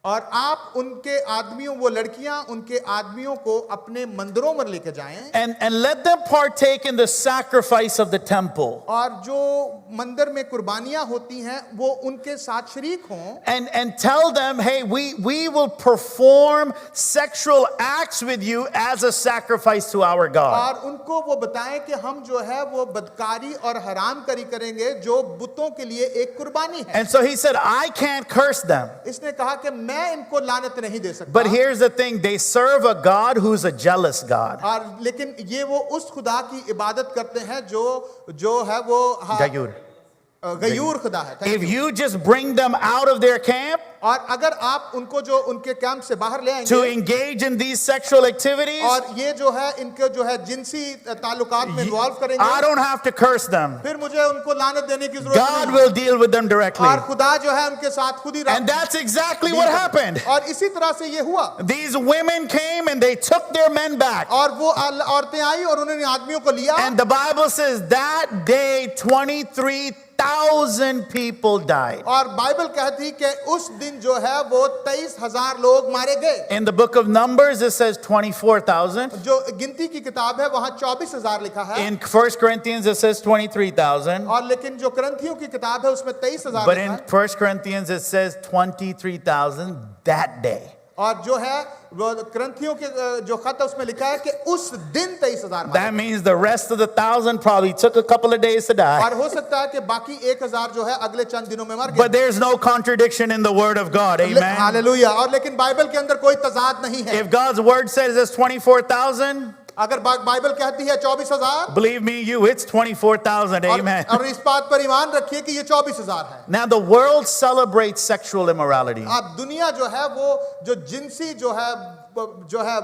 और आप उनके आदमियों वो लड़कियां उनके आदमियों को अपने मंदिरों में लेके जाएं And let them partake in the sacrifice of the temple. और जो मंदिर में कुर्बानियां होती हैं वो उनके साथ शरीक हों And tell them, hey, we will perform sexual acts with you as a sacrifice to our God. और उनको वो बताएं कि हम जो है वो बदकारी और हराम करी करेंगे जो बुतों के लिए एक कुर्बानी है। And so he said, I can't curse them. इसने कहा कि मैं इनको लानत नहीं दे सकता। But here's the thing, they serve a God who's a jealous God. और लेकिन ये वो उस खुदा की इबादत करते हैं जो है वो गयूर खुदा है। If you just bring them out of their camp और अगर आप उनको जो उनके कैंप से बाहर ले to आएंगे engage in these sexual activities, और ये जो है इनके जो है जिनसी ताल्लुकात में इन्वॉल्व I करेंगे don't have to curse them. फिर मुझे उनको लानत देने की जरूरत God नहीं will deal with them directly. और खुदा जो है उनके साथ खुद ही And that's exactly what happened. और इसी तरह से ये हुआ These women came and they took their men back. और वो औरतें आई और उन्होंने आदमियों को लिया And the Bible says that day 23,000 people died. और बाइबल कहती कि उस दिन जो है वो 23,000 लोग मारे गए। In the book of Numbers it says 24,000. जो गिनती की किताब है वहां 24,000 लिखा है In 1 Corinthians it says 23,000. और लेकिन जो करंथियों की किताब है उसमें 23,000 But लिखा in है 1 Corinthians it says 23,000 that day. और जो है वो करंथियों के जो खत है उसमें लिखा है कि उस दिन 23,000 मारे That means the rest of the 1,000 probably took a couple of days to die. और हो सकता है कि बाकी 1,000 जो है अगले चंद दिनों में मर But गए। there's no contradiction in the word of God. Amen. Hallelujah. और लेकिन बाइबल के अंदर कोई तजाद नहीं है। If God's word says it's 24,000, अगर बाइबल कहती है 24,000 believe me, it's 24,000. Amen. और इस बात पर ईमान रखिए कि ये 24,000 है। Now the world celebrates sexual immorality. अब दुनिया जो है वो जो जिनसी जो है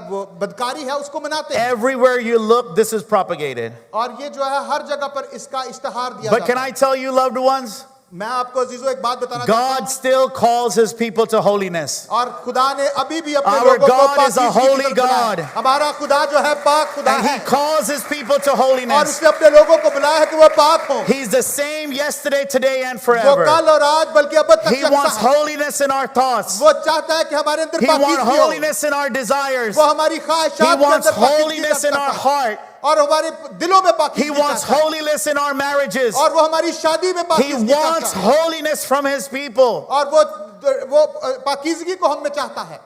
वो बदकारी है उसको मनाते हैं Everywhere you look, this is propagated. और ये जो है हर जगह पर इसका इश्तिहार दिया But जाता can है। I tell you, loved ones, मैं आपको अजीजों एक बात बताना चाहता God still calls his people to holiness. हूं और खुदा ने अभी भी अपने Our लोगों को God is a पाकीज़गी की holy तरफ बुलाया है। God. हमारा खुदा जो है पाक खुदा And है he calls his people to और holiness. उसने अपने लोगों को बुलाया है कि वो पाक हों। He's the same yesterday, today, and वो forever. कल और आज बल्कि अब तक He wants यकसा है। holiness in our thoughts. वो चाहता है कि हमारे अंदर He wants पाकीज़गी हो। holiness in our desires. वो हमारी ख्वाहिशात He के wants अंदर पाकीज़गी holiness in चाहता our है। heart. और हमारे दिलों में He पाकीज़गी wants चाहता है। holiness in our marriages. और वो हमारी शादी में He पाकीज़गी wants चाहता है holiness from his people. और वो पाकीज़गी को हम में चाहता है।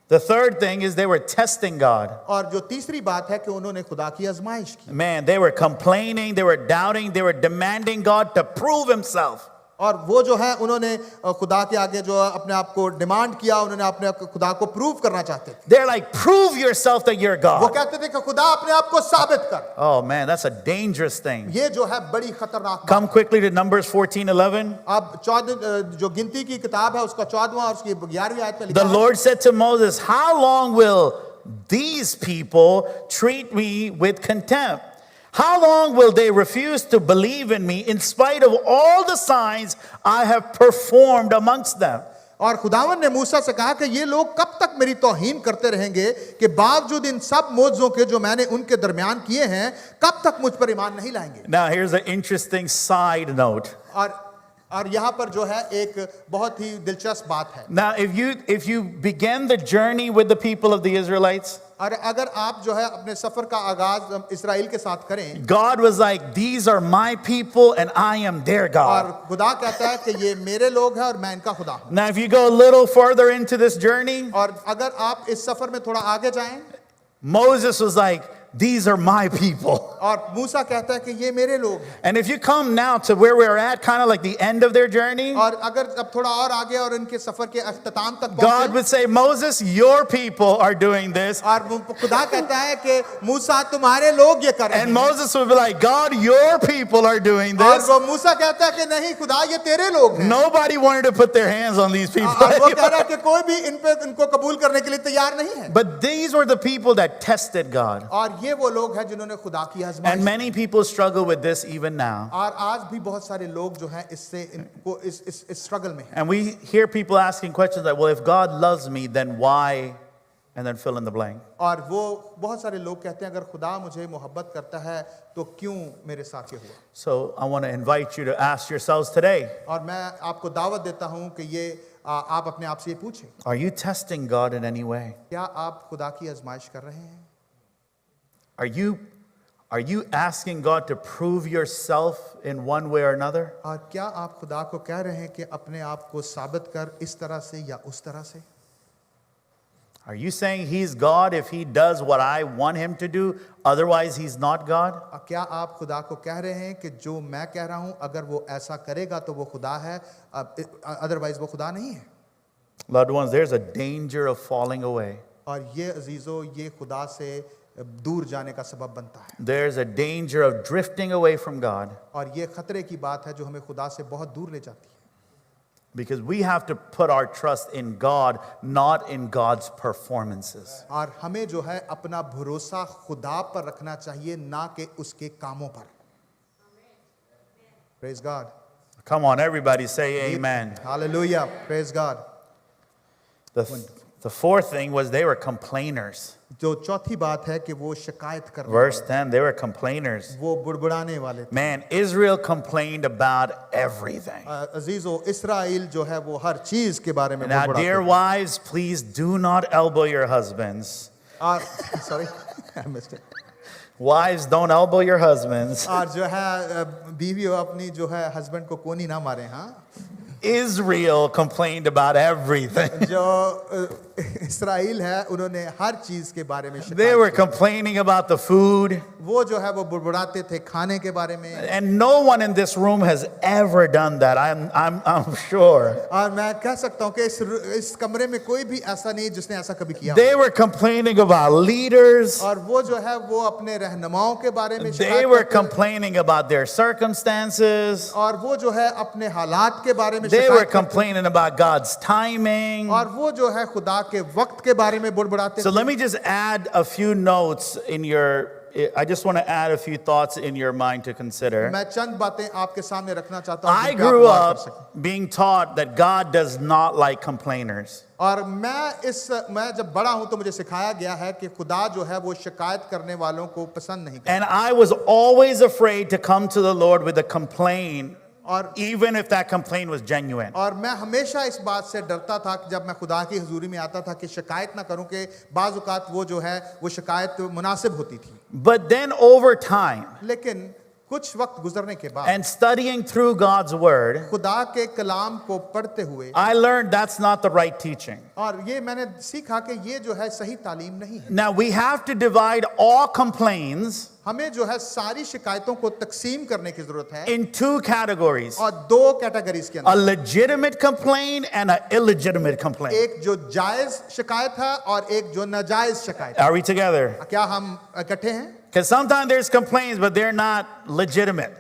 The third thing is they were testing God. और जो तीसरी बात है कि उन्होंने खुदा की आजमाइश की Man, they were complaining, they were doubting, they were demanding God to prove himself. और वो जो है उन्होंने खुदा के आगे जो है अपने आप को डिमांड किया, उन्होंने अपने खुदा को प्रूव करना चाहते थे। They're like, prove yourself that you're वो God. कहते थे कि खुदा अपने आप को साबित कर। Oh man, that's a dangerous thing. ये जो है बड़ी खतरनाक बात। Come quickly to Numbers 14:11. अब 14 जो गिनती की किताब है उसका 14वां और उसकी 11वीं आयत में The लिखा है, Lord said to Moses, how long will these people treat me with contempt? How long will they refuse to believe in me in spite of all the signs I have performed amongst them? और खुदावन ने मूसा से कहा कि ये लोग कब तक मेरी तौहीन करते रहेंगे कि बावजूद इन सब मोजों के जो मैंने उनके दरमियान किए हैं, कब तक मुझ पर ईमान नहीं लाएंगे। Now, here's an interesting side note. और यहाँ पर जो है एक बहुत ही दिलचस्प बात है। Now, if you begin the journey with the people of the Israelites, और अगर आप जो है अपने सफर का आगाज इस्राएल के साथ करें, God was like, these are my people and I am their और God. खुदा कहता है कि ये मेरे लोग हैं और मैं इनका खुदा हूं। Now, if you go a little further into this journey, और अगर आप इस सफर में थोड़ा आगे जाएं, Moses was like, these are my people. और मूसा कहता है कि ये मेरे लोग हैं। And if you come now to where we're at, kind of like the end of their journey, और अगर अब थोड़ा और आगे और इनके सफर के अख्ताम तक God पहुंचे, would say, Moses, your people are doing this. और खुदा कहता है कि मूसा तुम्हारे लोग ये कर रहे And हैं, Moses would be like, God, your people are doing और this. वो मूसा कहता है कि नहीं खुदा ये तेरे लोग हैं। Nobody wanted to put their hands on these people. और वो कह रहा है कि कोई भी इन पे इनको कबूल करने के लिए तैयार नहीं है। But these were the people that tested God. और ये वो लोग हैं जिन्होंने खुदा की आजमाइश, And many people struggle with this even now. और आज भी बहुत सारे लोग जो हैं इससे इनको इस स्ट्रगल में हैं। And we hear people asking questions like, well, if God loves me, then why? And then fill in the blank. और वो बहुत सारे लोग कहते हैं अगर खुदा मुझे मोहब्बत करता है तो क्यों मेरे साथ ये हुआ। So I want to invite you to ask yourselves today, और मैं आपको दावत देता हूं कि ये आप अपने आप से ये पूछें, are you testing God in any way? क्या आप खुदा की आजमाइश कर रहे हैं? Are you asking God to prove yourself in one way or another? और क्या आप खुदा को कह रहे हैं कि अपने आप को साबित कर इस तरह से या उस तरह से? Are you saying he's God if he does what I want him to do, otherwise he's not God? और क्या आप खुदा को कह रहे हैं कि जो मैं कह रहा हूं अगर वो ऐसा करेगा तो वो खुदा है, अदरवाइज वो खुदा नहीं है? Loved ones, there's a danger of falling away. और ये अजीजों ये खुदा से दूर जाने का सबब बनता है, There's a danger of drifting away from God और ये खतरे की बात है जो हमें खुदा से बहुत दूर ले जाती है। because we have to put our trust in God, not in God's performances. और हमें जो है अपना भरोसा खुदा पर रखना चाहिए, ना कि उसके कामों पर। Praise God. Come on, everybody say amen. Hallelujah. Praise God. The fourth thing was they were complainers. जो चौथी बात है कि वो शिकायत कर रहे Verse 10, they were complainers. हैं, वो बुड़बुड़ाने वाले थे। Man, Israel complained about everything. अजीजों इस्राइल जो है वो हर चीज के बारे में Now, बुड़बुड़ाते dear थे। wives, please do not elbow your husbands. और sorry I missed it. Wives, don't elbow your husbands. और जो है बीवियों अपनी जो है हस्बैंड को कोनी ना मारे। हाँ, Israel complained about everything. जो इस्राइल है उन्होंने हर चीज के बारे में They were शिकायत की। complaining about the food. वो जो है वो बुड़बुड़ाते थे खाने के बारे में। And no one in this room has ever done that. I'm sure. और मैं कह सकता हूँ कि इस कमरे में कोई भी ऐसा नहीं जिसने ऐसा कभी किया। They were complaining about leaders. और वो जो है वो अपने रहनुमाओं के बारे में They शिकायत were करते, complaining about their circumstances. और वो जो है अपने हालात के बारे में They were शिकायत करते, complaining about God's timing. और वो जो है खुदा के वक्त के बारे में बुड़बुड़ाते So थे। let me just add a few notes in your, I just want to add a few thoughts in your mind to consider. मैं चंद बातें आपके सामने रखना चाहता हूँ I जिन पे आप grew गौर कर सकें। up being taught that God does not like complainers. और मैं जब बड़ा हूं तो मुझे सिखाया गया है कि खुदा जो है वो शिकायत करने वालों को पसंद नहीं करता। And I was always afraid to come to the Lord with a complaint, और even if that complaint was genuine. और मैं हमेशा इस बात से डरता था कि जब मैं खुदा की हुजूरी में आता था कि शिकायत ना करूं कि बाज़ औक़ात वो जो है वो शिकायत मुनासिब होती थी। But then over time, लेकिन कुछ वक्त गुजरने के बाद and studying through God's word, खुदा के कलाम को पढ़ते हुए I learned that's not the right teaching. और ये मैंने सीखा कि ये जो है सही तालीम नहीं है। Now we have to divide all complaints हमें जो है सारी शिकायतों को तकसीम करने की जरूरत है in two categories, और दो कैटेगरीज के a अंदर, legitimate complaint and an illegitimate complaint. एक जो जायज शिकायत है और एक जो नाजायज शिकायत है। Are we together? क्या हम इकट्ठे हैं? Because sometimes there's complaints, but they're not legitimate.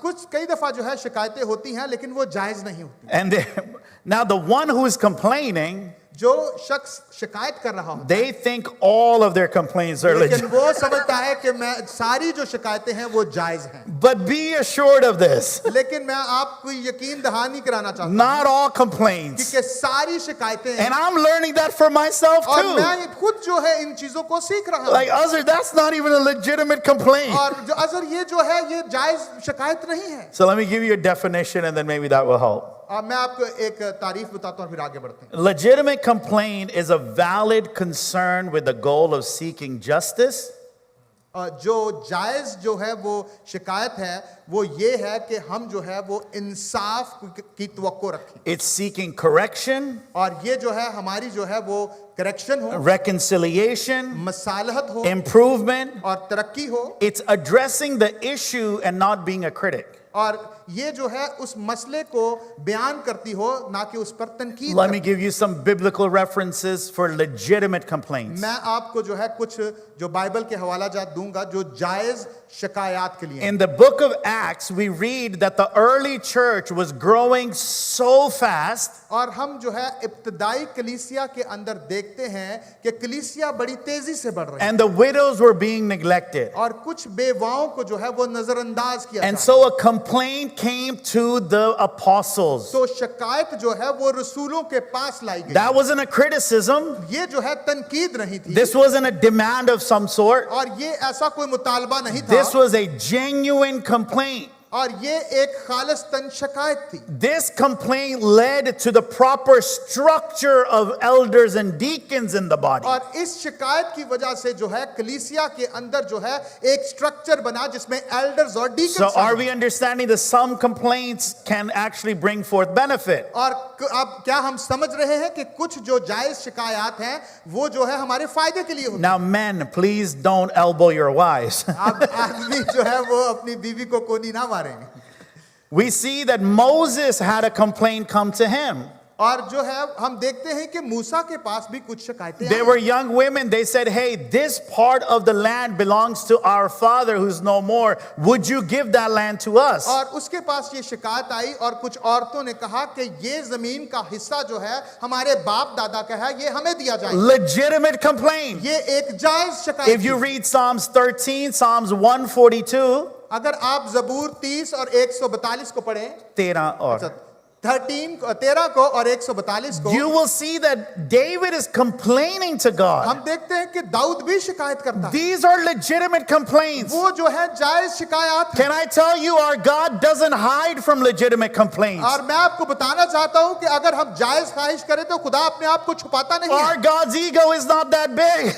कुछ कई दफा जो है शिकायतें होती हैं लेकिन वो जायज नहीं होती। And now the one who is complaining, जो शख्स शिकायत कर रहा होता they think all of their complaints are है लेकिन legitimate. वो समझता है कि मैं सारी जो शिकायतें हैं वो जायज हैं। But be assured of this, लेकिन मैं आपको यकीन दहानी कराना चाहता हूँ not all complaints. कि सारी शिकायतें And I'm learning that for myself और too. मैं खुद जो है इन चीजों को सीख रहा हूँ। Like, Azar, that's not even a legitimate complaint. और जो अजर ये जो है ये जायज शिकायत नहीं है। So let me give you a definition and then maybe that will help. अब मैं आपको एक तारीफ बताता हूँ फिर आगे बढ़ते हैं। Legitimate complaint is a valid concern with the goal of seeking justice, जो जायज जो है वो शिकायत है वो ये है कि हम जो है वो इंसाफ की तवक्को रखें it's seeking correction, और ये जो है हमारी जो है वो करेक्शन हो, reconciliation, मसालहत हो improvement. और तरक्की हो, It's addressing the issue and not being a critic. और ये जो है उस मसले को बयान करती हो ना कि उस पर तनकीद Let me करती। give you some biblical references for legitimate complaints. मैं आपको जो है कुछ जो बाइबल के हवाला जात दूंगा जो जायज शिकायत के लिए। In the book of Acts, we read that the early church was growing so fast और हम जो है इब्तदाई कलीसिया के अंदर देखते हैं कि कलीसिया बड़ी तेजी से बढ़ रही है and the widows were being neglected. और कुछ बेवाओं को जो है वो नजरअंदाज किया And जाता so a complaint came to the apostles. तो शिकायत जो है वो रसूलों के पास लाई गई। That wasn't a criticism. ये जो है तनकीद नहीं थी This wasn't a demand of some sort. और ये ऐसा कोई मुतालबा नहीं था This was a genuine complaint. और ये एक खालिस्तन शिकायत थी। This complaint led to the proper structure of elders and deacons in the body. और इस शिकायत की वजह से जो है कलीसिया के अंदर जो है एक स्ट्रक्चर बना जिसमें एल्डर्स और So deacons are we understanding that some complaints can actually bring forth benefit? और अब क्या हम समझ रहे हैं कि कुछ जो जायज शिकायत हैं वो जो है हमारे फायदे के लिए होती Now men, please don't elbow your wives. हैं। अब आदमी जो है वो अपनी बीवी को कोनी ना मारेंगे। We see that Moses had a complaint come to him. और जो है हम देखते हैं कि मूसा के पास भी कुछ शिकायतें They I. were young women. They said, hey, this part of the land belongs to our father who's no more. Would you give that land to us? और उसके पास ये शिकायत आई और कुछ औरतों ने कहा कि ये जमीन का हिस्सा जो है हमारे बाप दादा का है ये हमें दिया जाए। Legitimate complaint. ये एक जायज शिकायत If you थी। read Psalms 13, Psalms 142, अगर आप जबूर 30 और 142 को पढ़ें 13 or 13 को और 142 को you will see that David is complaining to God. हम देखते हैं कि दाऊद भी शिकायत करता है। These are legitimate complaints. वो जो है जायज शिकायत है। Can I tell you, our God doesn't hide from legitimate complaints. और मैं आपको बताना चाहता हूं कि अगर हम जायज ख्वाहिश करें तो खुदा अपने आप को छुपाता नहीं Our है। God's ego is not that big.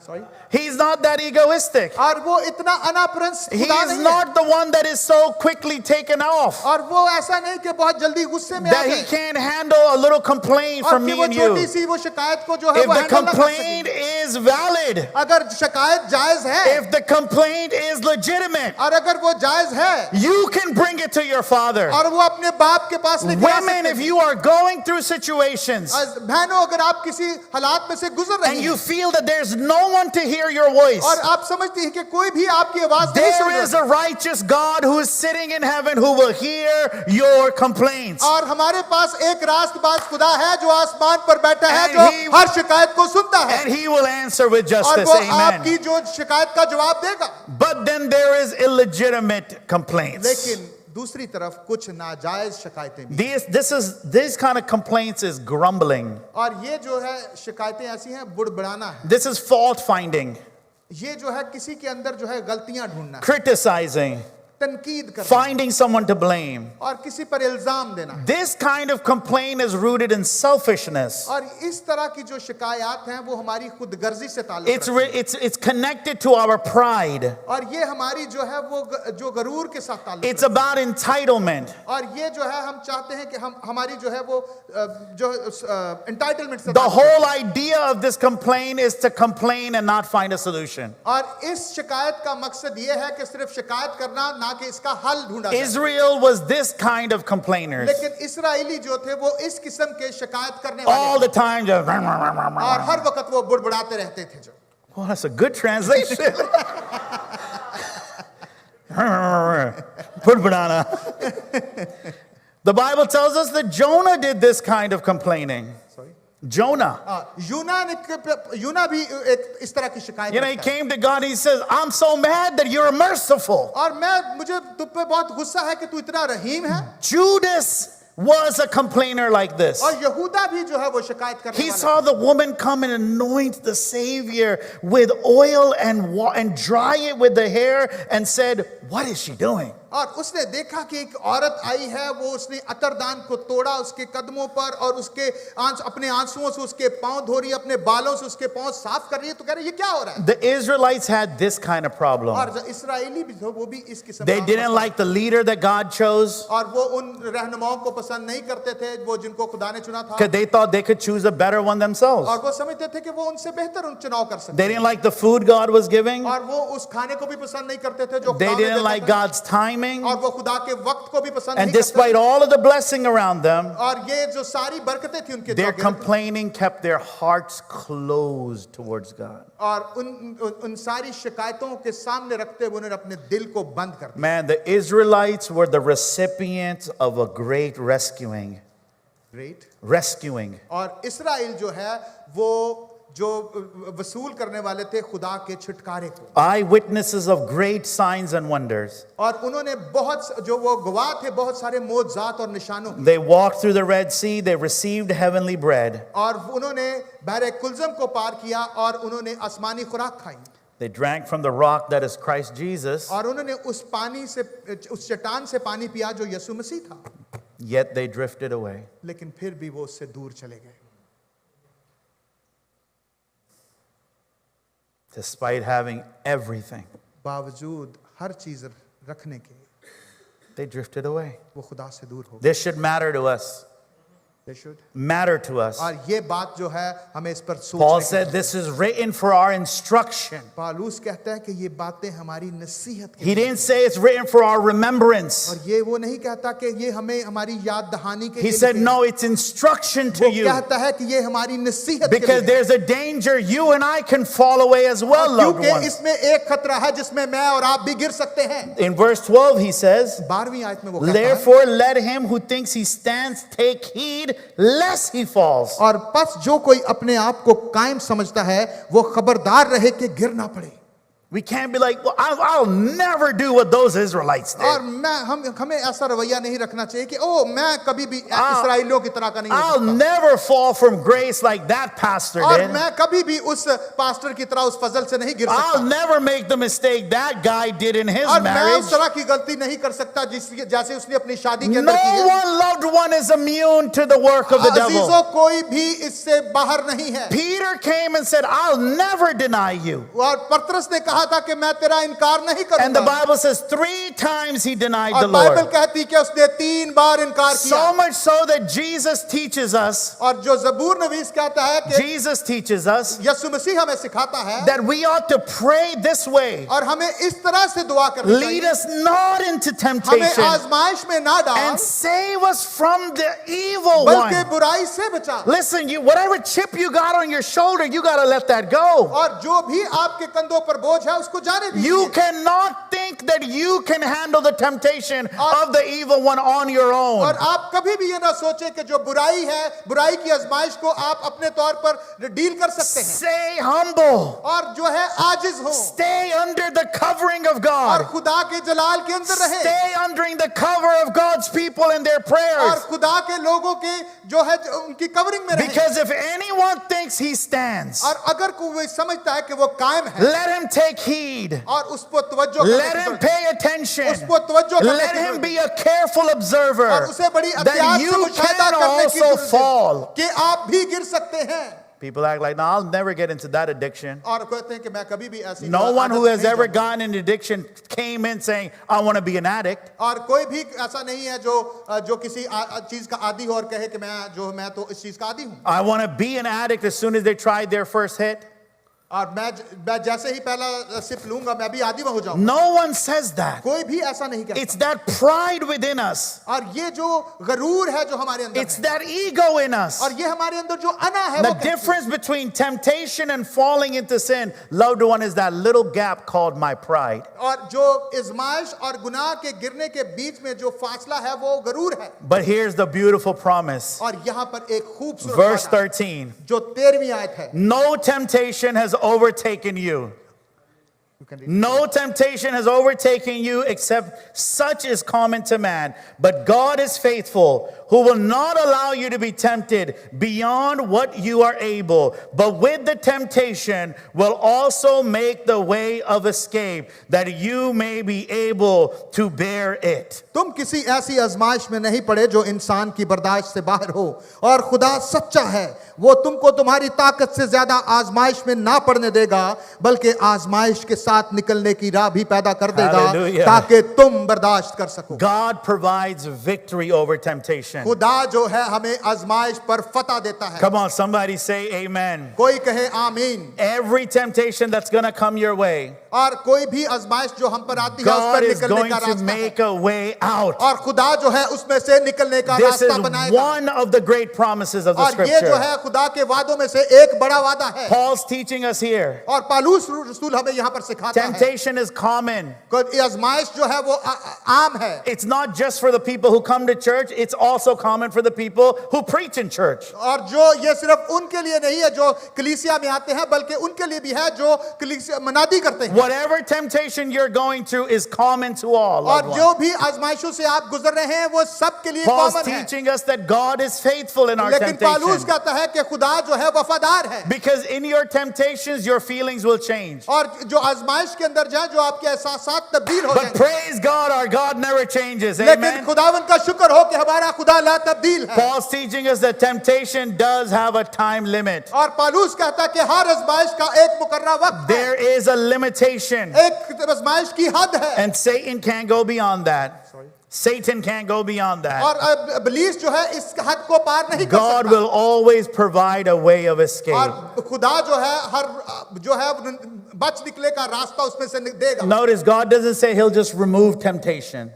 Sorry? He's not that egoistic. और वो इतना अनाप्रंस He खुदा is नहीं है। not the one that is so quickly taken off और वो ऐसा नहीं कि बहुत जल्दी गुस्से में आ that he गए can't handle a little complaint और from कि me वो and छोटी you. सी वो शिकायत को जो है If वो the हैंडल ना कर complaint सके। is valid, अगर शिकायत जायज है if the complaint is legitimate, और अगर वो जायज है you can bring it to your father. और वो अपने बाप के पास लेके आ Women, सकते if हैं। you are going through situations बहनों अगर आप किसी हालात में से गुजर रही and you हैं feel that there's no one to hear your voice, और आप समझती हैं कि कोई भी आपकी आवाज नहीं सुन there is रहा a righteous God who is sitting in heaven who will hear your complaints. और हमारे पास एक रास्तबाज खुदा है जो आसमान पर बैठा है And जो he- हर शिकायत को सुनता है And he will answer with और justice. वो Amen. आपकी जो शिकायत का जवाब देगा। But then there is illegitimate complaints. लेकिन दूसरी तरफ कुछ नाजायज शिकायतें भी These kind of complaints is grumbling. और ये जो है शिकायतें ऐसी हैं बुड़बड़ाना है। This is fault finding, ये जो है किसी के अंदर जो है गलतियां ढूंढना है। criticizing, तनकीद करना finding someone to blame. और किसी पर इल्जाम देना है। This kind of complaint is rooted in selfishness. और इस तरह की जो शिकायत हैं वो हमारी खुदगर्जी से ताल्लुक It's, रखती हैं। it's connected to our pride. और ये हमारी जो है वो जो गरूर के साथ ताल्लुक It's रखती about entitlement. है। और ये जो है हम चाहते हैं कि हम हमारी जो है वो जो एंटाइटलमेंट से The ताल्लुक whole idea of this complaint is to complain and not find a solution. और इस शिकायत का मकसद ये है कि सिर्फ शिकायत करना ना कि इसका हल ढूंढा जाए। Israel was this kind of complainers. लेकिन इस्राएली जो थे वो इस किस्म के शिकायत करने All वाले the time just और हर वक्त वो बुड़बुड़ाते रहते थे जो well, that's a good translation. Put banana. The Bible tells us that Jonah did this kind of complaining. Jonah. यूना भी एक इस तरह की शिकायत You know, he करता है। came to God and he says, I'm so mad that you're merciful. और मुझे तुम पे बहुत गुस्सा है कि तू इतना रहीम है। Judas was a complainer like this. और यहूदा भी जो है वो शिकायत करने He वाला saw the woman come and anoint the Savior with oil and dry it with the hair and said, what is she doing? और उसने देखा कि एक औरत आई है वो उसने अतरदान को तोड़ा उसके कदमों पर और उसके अपने आंसुओं से उसके पांव धो रही है अपने बालों से उसके पांव साफ कर रही है तो कह रहे ये क्या हो रहा है। The Israelites had this kind of problem. और जो इस्राएली भी थे वो भी इस किस्म They didn't like the leader that God chose और वो उन रहनुमाओं को पसंद नहीं करते थे वो जिनको खुदा ने चुना था because they thought they could choose a better one themselves. और वो समझते थे कि वो उनसे बेहतर चुनाव कर सकते They didn't like the food God was giving. और वो उस खाने को भी पसंद नहीं करते थे जो They खुदा ने didn't देता like था। God's timing. और वो खुदा के वक्त को भी पसंद And नहीं करते despite all of the blessing around them, और ये जो सारी बरकतें थी उनके their चौके में, complaining kept their hearts closed towards God. और उन सारी शिकायतों के सामने रखते हुए उन्होंने अपने दिल को बंद कर दिया। Man, the Israelites were the recipients of a great rescuing. Rescuing. और इस्राएल जो है वो जो वसूल करने वाले थे खुदा के छुटकारे को Eyewitnesses of great signs and wonders. और उन्होंने बहुत जो वो गवाह थे बहुत सारे मोजज़ात और निशानों के They walked through the Red Sea, they received heavenly bread. और उन्होंने बहरे कुलज़म को पार किया और उन्होंने आसमानी खुराक खाई They drank from the rock that is Christ Jesus, और उन्होंने उस पानी से उस चट्टान से पानी पिया जो यीशु मसीह था yet they drifted away. लेकिन फिर भी वो उससे दूर चले गए Despite having everything, बावजूद हर चीज रखने के they drifted away. वो खुदा से दूर हो गए This should matter to us. They should. Matter to us. और ये बात जो है हमें इस पर Paul सोचने said this is written for our instruction. Paulus कहता है कि ये बातें हमारी नसीहत के He लिए didn't say it's written for our remembrance. और ये वो नहीं कहता कि ये हमें हमारी याद दहानी के He लिए said लिखे। no, it's instruction to वो you. कहता है कि ये हमारी नसीहत के Because लिए there's a danger you and I can fall away as well, loved क्योंकि ones. इसमें एक खतरा है जिसमें मैं और आप भी गिर सकते हैं In verse 12 he says, 12वीं आयत में वो कहता है therefore let him who thinks he stands take heed lest he falls. और बस जो कोई अपने आप को कायम समझता है वो खबरदार रहे कि गिर ना पड़े We can't be like, well, I'll never do what those Israelites did. और हमें ऐसा रवैया नहीं रखना चाहिए कि ओ मैं कभी भी इस्राएलियों की तरह का नहीं हो I'll सकता never fall from grace like that pastor और did. मैं कभी भी उस पास्टर की तरह उस फजल से नहीं गिर I'll सकता never make the mistake that guy did in his और मैं marriage. उस तरह की गलती नहीं कर सकता जैसे उसने अपनी शादी के No अंदर की है one loved one is immune to the work of the devil. अजीजों कोई भी इससे बाहर नहीं है Peter came and said, I'll never deny you. और पतरस ने कहा था कि मैं तेरा इनकार नहीं And the करूंगा Bible says 3 times he denied the और बाइबल Lord. कहती कि उसने 3 बार इनकार किया So much so that Jesus teaches us, और जो जबूर नवीस कहता है कि Jesus teaches us यीशु मसीह हमें सिखाता है that we ought to pray this way. और हमें इस तरह से दुआ करनी Lead चाहिए us not into हमें temptation आजमाइश में ना डाल and save us from the evil बल्कि one. बुराई से बचा Listen, whatever chip you got on your shoulder, you got to let that go. और जो भी आपके कंधों पर बोझ है उसको जाने दीजिए You cannot think that you can handle the temptation of the evil one on your और own. आप कभी भी ये ना सोचे कि जो बुराई है बुराई की आजमाइश को आप अपने तौर पर डील कर सकते हैं Stay humble. और जो है आजिज हो Stay under the covering of और God. खुदा के जलाल के अंदर रहे Stay under the cover of God's people in their और prayers. खुदा के लोगों के जो है उनकी कवरिंग में रहे Because if anyone thinks he stands, और अगर कोई समझता है कि वो कायम है let him take heed. और उस पर तवज्जो Let करने him pay attention. उसको तवज्जो करने Let की him जरूरत be a careful observer और उसे बड़ी that एहतियात से you मुशाहिदा can करने की also जरूरत fall. है कि आप भी गिर सकते हैं People act like, no, I'll never get into that addiction. और कहते हैं कि मैं कभी भी ऐसी No one who आदत has नहीं ever जाऊंगा। gotten into addiction came in saying, I want to be an addict. और कोई भी ऐसा नहीं है जो किसी चीज का आदी हो और कहे कि मैं तो इस चीज का आदी हूं I want to be an addict as soon as they tried their first hit. और मैं जैसे ही पहला सिप लूंगा मैं भी आदी हो जाऊंगा No one says that. कोई भी ऐसा नहीं कहता It's that pride within us. और ये जो गरूर है जो हमारे अंदर It's है that ego in us. और ये हमारे अंदर जो अना है The वो कहती है। difference between temptation and falling into sin, loved one, is that little gap called my pride. और जो इज़माइश और गुनाह के गिरने के बीच में जो फासला है वो गरूर है But here's the beautiful promise. और यहाँ पर एक खूबसूरत Verse वादा है, 13. जो 13वीं आयत है No temptation has overtaken you. No temptation has overtaken you except such is common to man. But God is faithful, who will not allow you to be tempted beyond what you are able, but with the temptation will also make the way of escape, that you may be able to bear it. तुम किसी ऐसी आजमाइश में नहीं पड़े जो इंसान की बर्दाश्त से बाहर हो और खुदा सच्चा है वो तुमको तुम्हारी ताकत से ज्यादा आजमाइश में ना पड़ने देगा बल्कि आजमाइश के साथ निकलने की राह भी पैदा कर देगा Hallelujah. ताकि तुम बर्दाश्त कर सको God provides victory over temptation. खुदा जो है हमें आजमाइश पर फतह देता है Come on, somebody say amen. कोई कहे आमीन Every temptation that's going to come your way, और कोई भी आजमाइश जो हम पर आती है उस God पर is निकलने going का to रास्ता है make a way out. और खुदा जो है उसमें से निकलने का This is रास्ता बनाएगा one of the great promises of the और ये जो scripture. है खुदा के वादों में से एक बड़ा वादा है Paul's teaching us here. और पालूस रसूल हमें यहाँ पर सिखाता है Temptation is common. कि आजमाइश जो है वो आम है It's not just for the people who come to church, it's also common for the people who preach in church. और जो ये सिर्फ उनके लिए नहीं है जो कलीसिया में आते हैं बल्कि उनके लिए भी है जो कलीसिया मनादी करते हैं Whatever temptation you're going through is common to all. और loved जो ones. भी आजमाइशों से आप गुजर रहे हैं वो सबके लिए Paul's कॉमन है teaching us that God is faithful in our लेकिन पालूस temptation. कहता है कि खुदा जो है वफादार है Because in your temptations, your feelings will change. और जो आजमाइश के अंदर जाए जो आपके एहसासात तब्दील हो But जाएंगे praise God, our God never changes. लेकिन Amen. खुदावन का शुक्र हो कि हमारा खुदा ला तब्दील है Paul's teaching us that temptation does have a time limit. और पालूस कहता है कि हर आजमाइश का एक मुकर्रा वक्त है There is a limitation. एक आजमाइश की हद है And Satan can't go beyond that. Satan can't go beyond that. और इब्लीस जो है इस हद को पार नहीं कर God सकता will always provide a way of escape. और खुदा जो है हर जो है बच निकले का रास्ता उसमें से देगा Notice God doesn't say he'll just remove temptation.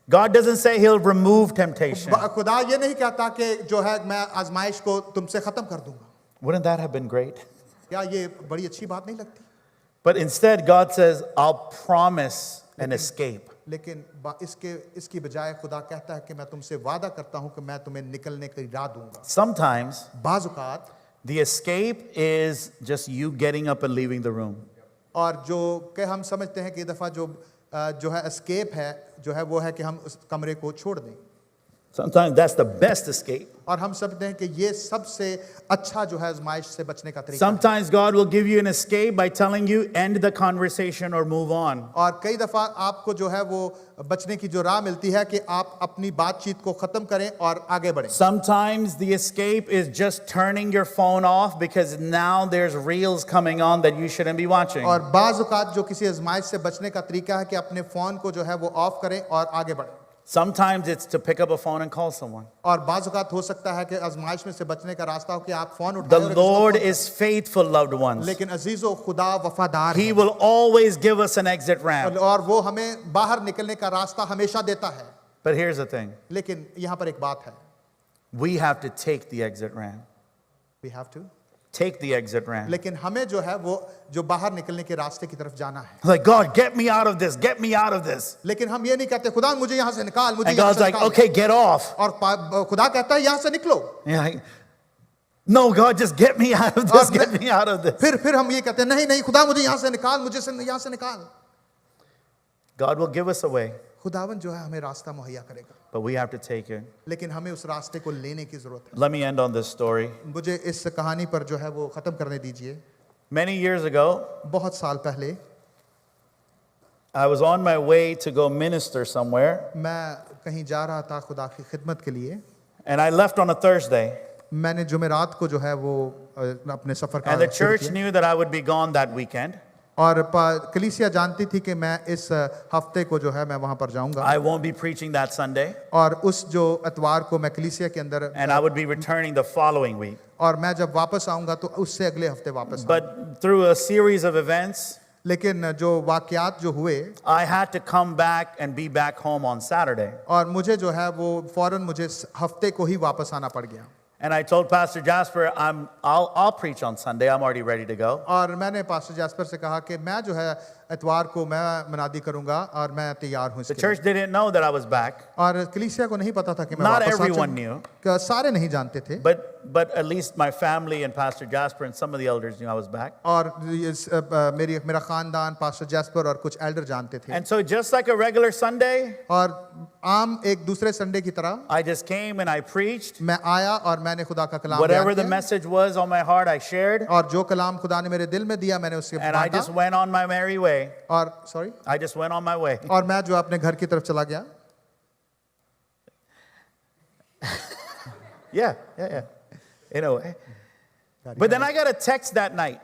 God doesn't say he'll remove temptation. खुदा ये नहीं कहता कि जो है मैं आजमाइश को तुमसे खत्म कर दूंगा Wouldn't that have been great? क्या ये बड़ी अच्छी बात नहीं लगती But instead, God says, I'll promise an escape. लेकिन इसकी बजाय खुदा कहता है कि मैं तुमसे वादा करता हूं कि मैं तुम्हें निकलने की राह दूंगा Sometimes, बाज़ औक़ात the escape is just you getting up and leaving the room. और जो कि हम समझते हैं कि दफ़ा जो है एस्केप है जो है वो है कि हम उस कमरे को छोड़ दें Sometimes that's the best escape. और हम समझते हैं कि ये सबसे अच्छा जो है आजमाइश से बचने का तरीका है। Sometimes God will give you an escape by telling you, end the conversation or move on. और कई दफ़ा आपको जो है वो बचने की जो राह मिलती है कि आप अपनी बातचीत को ख़त्म करें और आगे बढ़ें। Sometimes the escape is just turning your phone off because now there's reels coming on that you shouldn't be watching. और बाज़ औक़ात जो किसी आजमाइश से बचने का तरीका है कि अपने फ़ोन को जो है वो ऑफ करें और आगे बढ़ें। Sometimes it's to pick up a phone and call someone. और बाज़ औक़ात हो सकता है कि आजमाइश में से बचने का रास्ता हो कि आप फ़ोन The उठाएं और Lord किसी को is faithful, loved ones. लेकिन अजीज़ो खुदा वफादार He है will always give us an exit ramp. और वो हमें बाहर निकलने का रास्ता हमेशा देता है But here's the thing. लेकिन यहाँ पर एक बात है We have to take the exit ramp. we have to Take the exit ramp. लेकिन हमें जो है वो जो बाहर निकलने के रास्ते की तरफ जाना है Like, God, get me out of this. Get me out of this. लेकिन हम ये नहीं कहते खुदा मुझे यहाँ से निकाल मुझे And यहाँ God's से like, निकाल okay, get off. और खुदा कहता है यहाँ से निकलो You're like, no, God, just get me out of this. Get me out of this. फिर हम ये कहते हैं नहीं नहीं खुदा मुझे यहाँ से निकाल मुझे यहाँ से निकाल God will give us a way, खुदावन जो है हमें रास्ता मुहैया करेगा but we have to take it. लेकिन हमें उस रास्ते को लेने की जरूरत है Let me end on this story. मुझे इस कहानी पर जो है वो ख़त्म करने दीजिए Many years ago, बहुत साल पहले I was on my way to go minister somewhere, मैं कहीं जा रहा था खुदा की खिदमत के लिए। and I left on a Thursday. मैंने जुमेरात को जो है वो अपने सफ़र का And the शुरू church किया। knew that I would be gone that weekend. और कलीसिया जानती थी कि मैं इस हफ्ते को जो है मैं वहाँ पर जाऊँगा, I won't be preaching that Sunday, और उस जो इतवार को मैं कलीसिया के अंदर, and I would be returning the following week. और मैं जब वापस आऊँगा तो उससे अगले हफ्ते वापस आऊँगा। But through a series of events, लेकिन जो वाक़यात जो हुए, I had to come back and be back home on Saturday. और मुझे जो है वो फ़ौरन मुझे हफ्ते को ही वापस आना पड़ गया। And I told Pastor Jasper, I'll preach on Sunday. I'm already ready to go. और मैंने पास्टर जैस्पर से कहा कि मैं जो है इतवार को मैं मनादी करूंगा और मैं तैयार हूँ The इसके लिए। church didn't know that I was back. और कलीसिया को नहीं पता था कि मैं Not वापस आ everyone जाऊँ। knew. कि सारे नहीं जानते थे, But at least my family and Pastor Jasper and some of the elders knew I was back. और मेरा ख़ानदान पास्टर जैस्पर और कुछ एल्डर जानते थे। And so just like a regular Sunday, और आम एक दूसरे संडे की तरह I just came and I preached. मैं आया और मैंने खुदा का कलाम Whatever बयान the किया, message was on my heart, I shared. और जो कलाम खुदा ने मेरे दिल में दिया मैंने उससे And I बांटा, just went on my merry way. और I just went on my way. और मैं जो अपने घर की तरफ चला गया। Yeah. In a way. But then I got a text that night.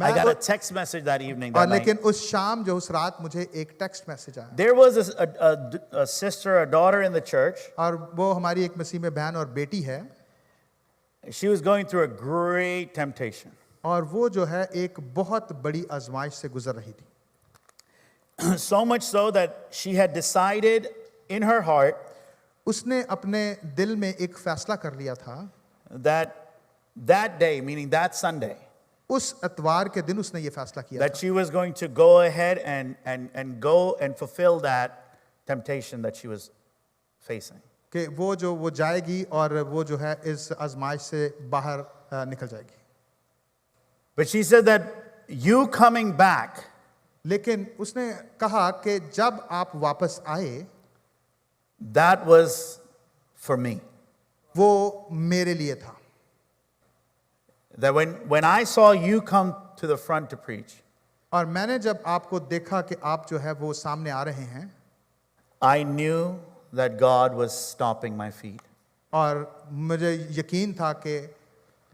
I got a text message that evening. और That night. लेकिन उस शाम जो उस रात मुझे एक टेक्स्ट मैसेज आया, There was a sister, a daughter in the church. और वो हमारी एक मसीह में बहन और बेटी है, She was going through a great temptation. और वो जो है एक बहुत बड़ी आजमाइश से गुजर रही थी। So much so that she had decided in her heart उसने अपने दिल में एक फैसला कर लिया था, that day, meaning that Sunday, उस इतवार के दिन उसने ये फैसला किया that था she was going to go ahead and go and fulfill that temptation that she was facing. कि वो जाएगी और वो जो है इस आजमाइश से बाहर निकल जाएगी। But she said that you coming back लेकिन उसने कहा कि जब आप वापस आए, that was for me. वो मेरे लिए था। That when I saw you come to the front to preach, और मैंने जब आपको देखा कि आप जो है वो सामने आ रहे हैं, I knew that God was stopping my feet. और मुझे यकीन था कि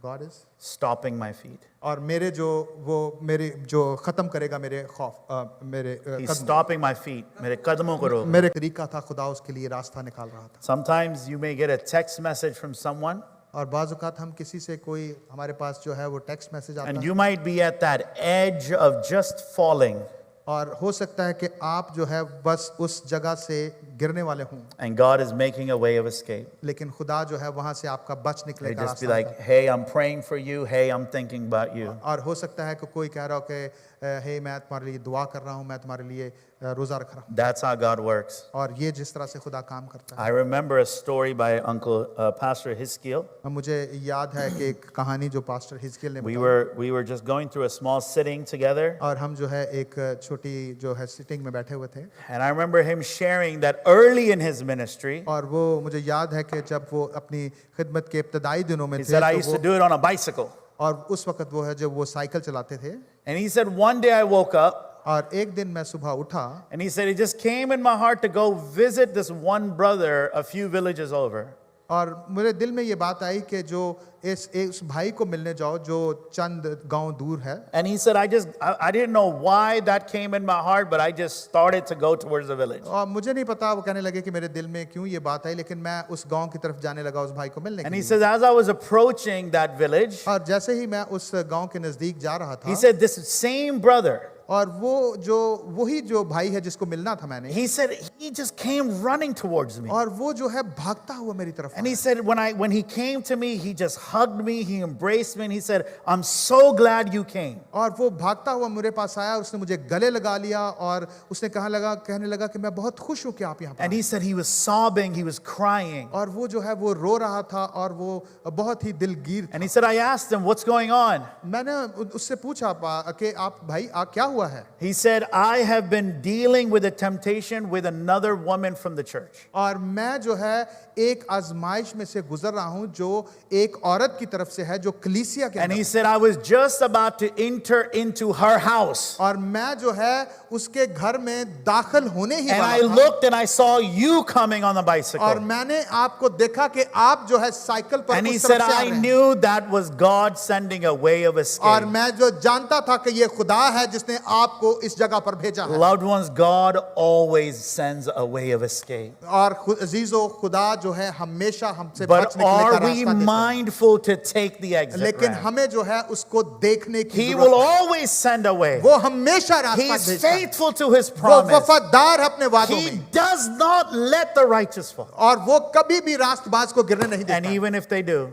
God is, Stopping my feet. और मेरे जो ख़त्म करेगा मेरे खौफ, मेरे He's stopping my feet. मेरे कदमों को रोक। मेरे तरीका था, खुदा उसके लिए रास्ता निकाल रहा था। Sometimes you may get a text message from someone, और बाज़ औक़ात हम किसी से कोई हमारे पास जो है वो टेक्स्ट मैसेज आता and है, you might be at that edge of just falling, और हो सकता है कि आप जो है बस उस जगह से गिरने वाले हों, and God is making a way of escape. लेकिन खुदा जो है वहाँ से आपका बच They निकले का just be रास्ता like, है। hey, I'm praying for you. Hey, I'm thinking about you. और हो सकता है कि कोई कह रहा हो कि हे मैं तुम्हारे लिए दुआ कर रहा हूँ, मैं तुम्हारे लिए रोज़ा रख रहा हूँ, That's how God works. और ये जिस तरह से खुदा काम करता है। I remember a story by Uncle Pastor Hiskiel. मुझे याद है कि एक कहानी जो पास्टर हिजकियल ने We बताई, were just going through a small sitting together, और हम जो है एक छोटी जो है सिटिंग में बैठे हुए थे, and I remember him sharing that early in his ministry, और वो मुझे याद है कि जब वो अपनी खिदमत के इब्तदाई दिनों में he थे, said, I तो used to वो, do it on a bicycle. और उस वक्त वो है जब वो साइकिल चलाते थे, And he said, one day I woke up, और एक दिन मैं सुबह उठा, and he said, it just came in my heart to go visit this one brother a few villages over. और मेरे दिल में ये बात आई कि जो इस भाई को मिलने जाओ जो चंद गांव दूर है, And he said, I didn't know why that came in my heart, but I just started to go towards the village. और मुझे नहीं पता, वो कहने लगे कि मेरे दिल में क्यों ये बात आई, लेकिन मैं उस गांव की तरफ जाने लगा उस भाई को मिलने के And he लिए। says, as I was approaching that village, और जैसे ही मैं उस गांव के नजदीक जा रहा he था, said, this same brother, और वही जो भाई है जिसको मिलना था मैंने, he said, he just came running towards me. और वो जो है भागता हुआ मेरी तरफ And he आया। said, when he came to me, he just hugged me, he embraced me, and he said, I'm so glad you came. और वो भागता हुआ मेरे पास आया, उसने मुझे गले लगा लिया और उसने कहने लगा कि मैं बहुत खुश हूँ कि आप यहाँ पर And आए। he said he was sobbing, he was crying. और वो जो है वो रो रहा था और वो बहुत ही दिलगीर था। And he said, I asked him, what's going on? मैंने उससे पूछा कि आप भाई क्या हुआ हुआ है? He said, I have been dealing with a temptation with another woman from the church. और मैं जो है एक आजमाइश में से गुजर रहा हूं जो एक औरत की तरफ से है जो कलीसिया के And अंदर he said, I was just about to enter into her house. और मैं जो है उसके घर में दाखिल होने ही And I वाला था looked and I saw you coming on the और bicycle. मैंने आपको देखा कि आप जो है साइकिल पर And he उस said, तरफ से आ I रहे हैं knew that was God sending a way of और escape. मैं जो जानता था कि ये खुदा है जिसने आपको इस जगह पर भेजा है Loved ones, God always sends a way of escape. और अजीजों खुदा जो है हमेशा हमसे But बचने के लिए are का we रास्ता देता है mindful to take the exit लेकिन ramp? हमें जो है उसको देखने की He will जरूरत है always send a way. वो हमेशा रास्ता He is भेजता है faithful to his वो promise. वफादार है अपने वादों He में does not let the righteous fall. और वो कभी भी रास्तबाज को गिरने नहीं And देता even if they do,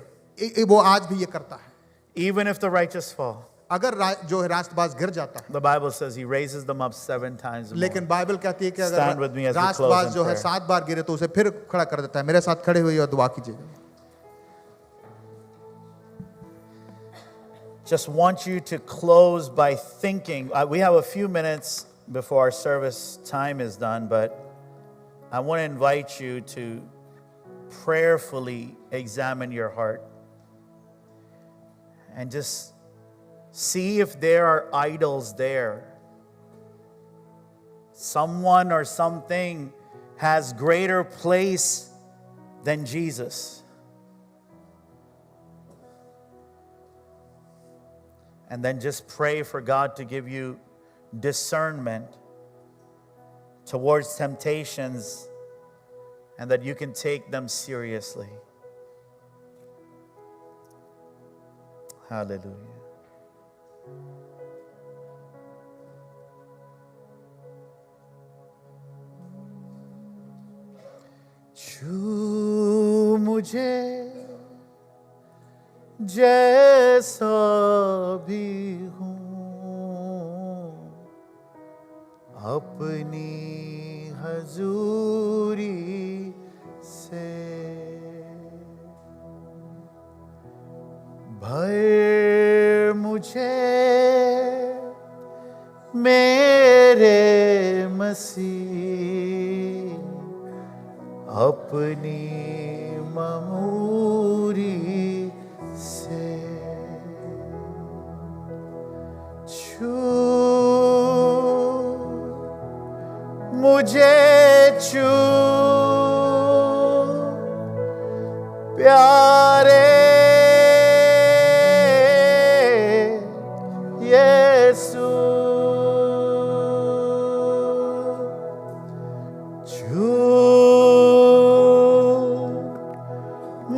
वो आज भी ये करता है even if the righteous fall, अगर जो है रास्तबाज गिर जाता है the Bible says he raises them up 7 times more. लेकिन बाइबल कहती है कि Stand with me अगर as we close रास्तबाज in जो है prayer. 7 बार गिरे तो उसे फिर खड़ा कर देता है मेरे साथ खड़े हुए और दुआ कीजिए Just want you to close by thinking. We have a few minutes before our service time is done, but I want to invite you to prayerfully examine your heart and just see if there are idols there. Someone or something has greater place than Jesus. And then just pray for God to give you discernment towards temptations and that you can take them seriously. Hallelujah. छू मुझे जैसा भी हूँ अपनी हजूरी से भर मुझे मेरे मसीह अपनी ममूरी से छू मुझे छू प्यारे यीशु छू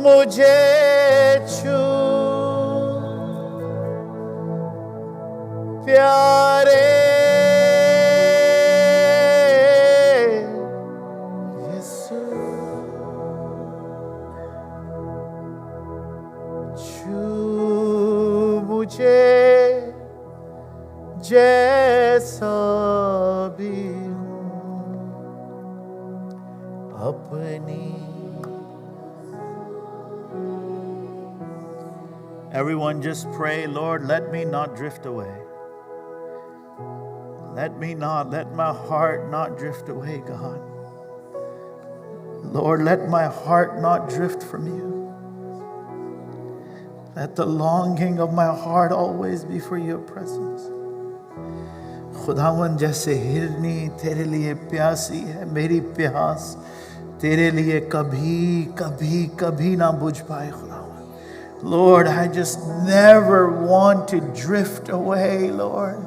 मुझे छू प्यारे यीशु छू मुझे जैसा भी हूँ अपनी. Everyone just pray, Lord, let me not drift away. Let my heart not drift away, God. Lord, let my heart not drift from you. Let the longing of my heart always be for your presence. खुदावन जैसे हिरनी तेरे लिए प्यासी है, मेरी प्यास तेरे लिए कभी कभी कभी ना बुझ पाए खुदावन. Lord, I just never want to drift away, Lord.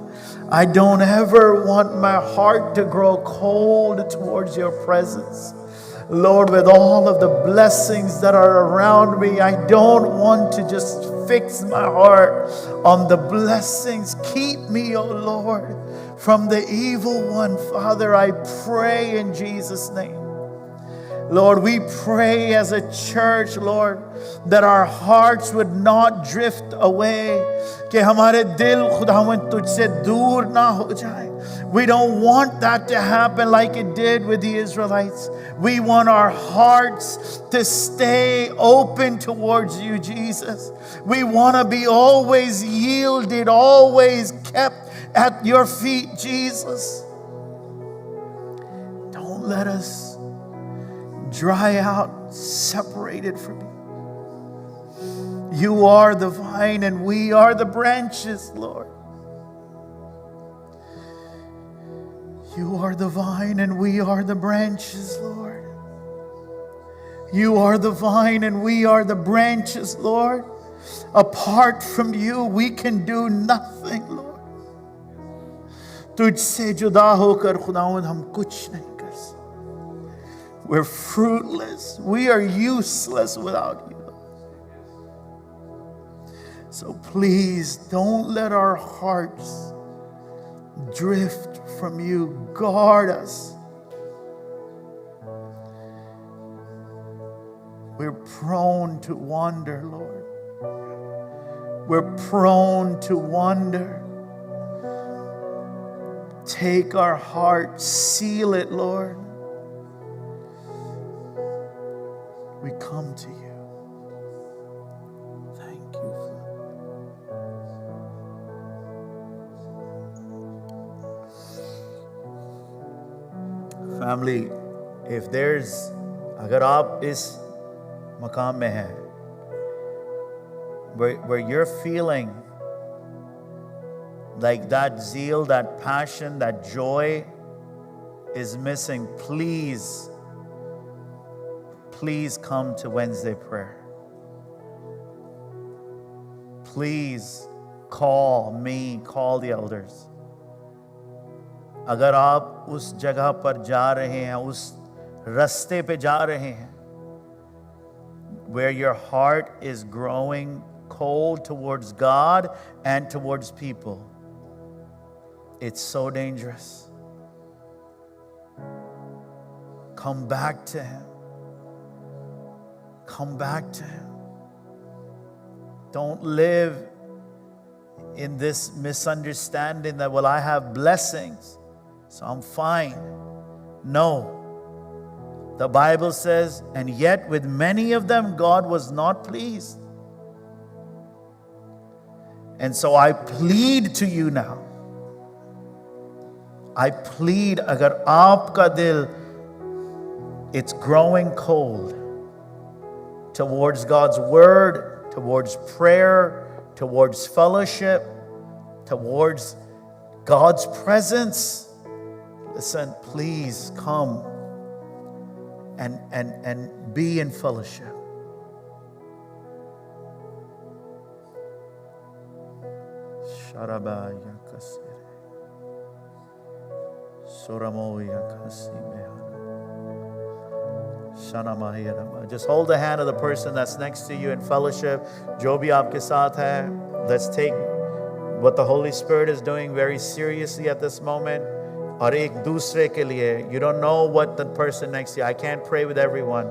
I don't ever want my heart to grow cold towards your presence. Lord, with all of the blessings that are around me, I don't want to just fix my heart on the blessings. Keep me, oh Lord, from the evil one. Father, I pray in Jesus' name. Lord, we pray as a church, Lord, that our hearts would not drift away. कि हमारे दिल खुदावन तुझसे दूर ना हो जाए. We don't want that to happen like it did with the Israelites. We want our hearts to stay open towards you, Jesus. We want to be always yielded, always kept at your feet, Jesus. Don't let us dry out, separated from you. You are the vine and we are the branches, Lord. You are the vine and we are the branches, Lord. You are the vine and we are the branches, Lord. Apart from you, we can do nothing, Lord. तुझसे जुदा होकर खुदावंद हम कुछ नहीं कर सकते. We're fruitless. We are useless without you. So please don't let our hearts drift from you. Guard us. We're prone to wander, Lord. We're prone to wander. Take our heart, seal it, Lord. We come to you. Thank you, Father. Family, if there's, अगर आप इस मकाम में हैं, where you're feeling like that zeal, that passion, that joy is missing, please come to Wednesday prayer. Please call me, call the elders. अगर आप उस जगह पर जा रहे हैं, उस रास्ते पे जा रहे हैं, where your heart is growing cold towards God and towards people, it's so dangerous. Come back to Him. Come back to Him. Don't live in this misunderstanding that, well, I have blessings, so I'm fine. No. The Bible says, and yet with many of them, God was not pleased. And so I plead to you now. I plead, agar aapka dil, it's growing cold towards God's word, towards prayer, towards fellowship, towards God's presence. Listen, please come and be in fellowship. Sharabaya kasire. Soramoya kasimehana. Shanamaya. Just hold the hand of the person that's next to you in fellowship. Jo bhi aapke saath hai. Let's take what the Holy Spirit is doing very seriously at this moment. और एक दूसरे के लिए, you don't know what the person next to you, I can't pray with everyone,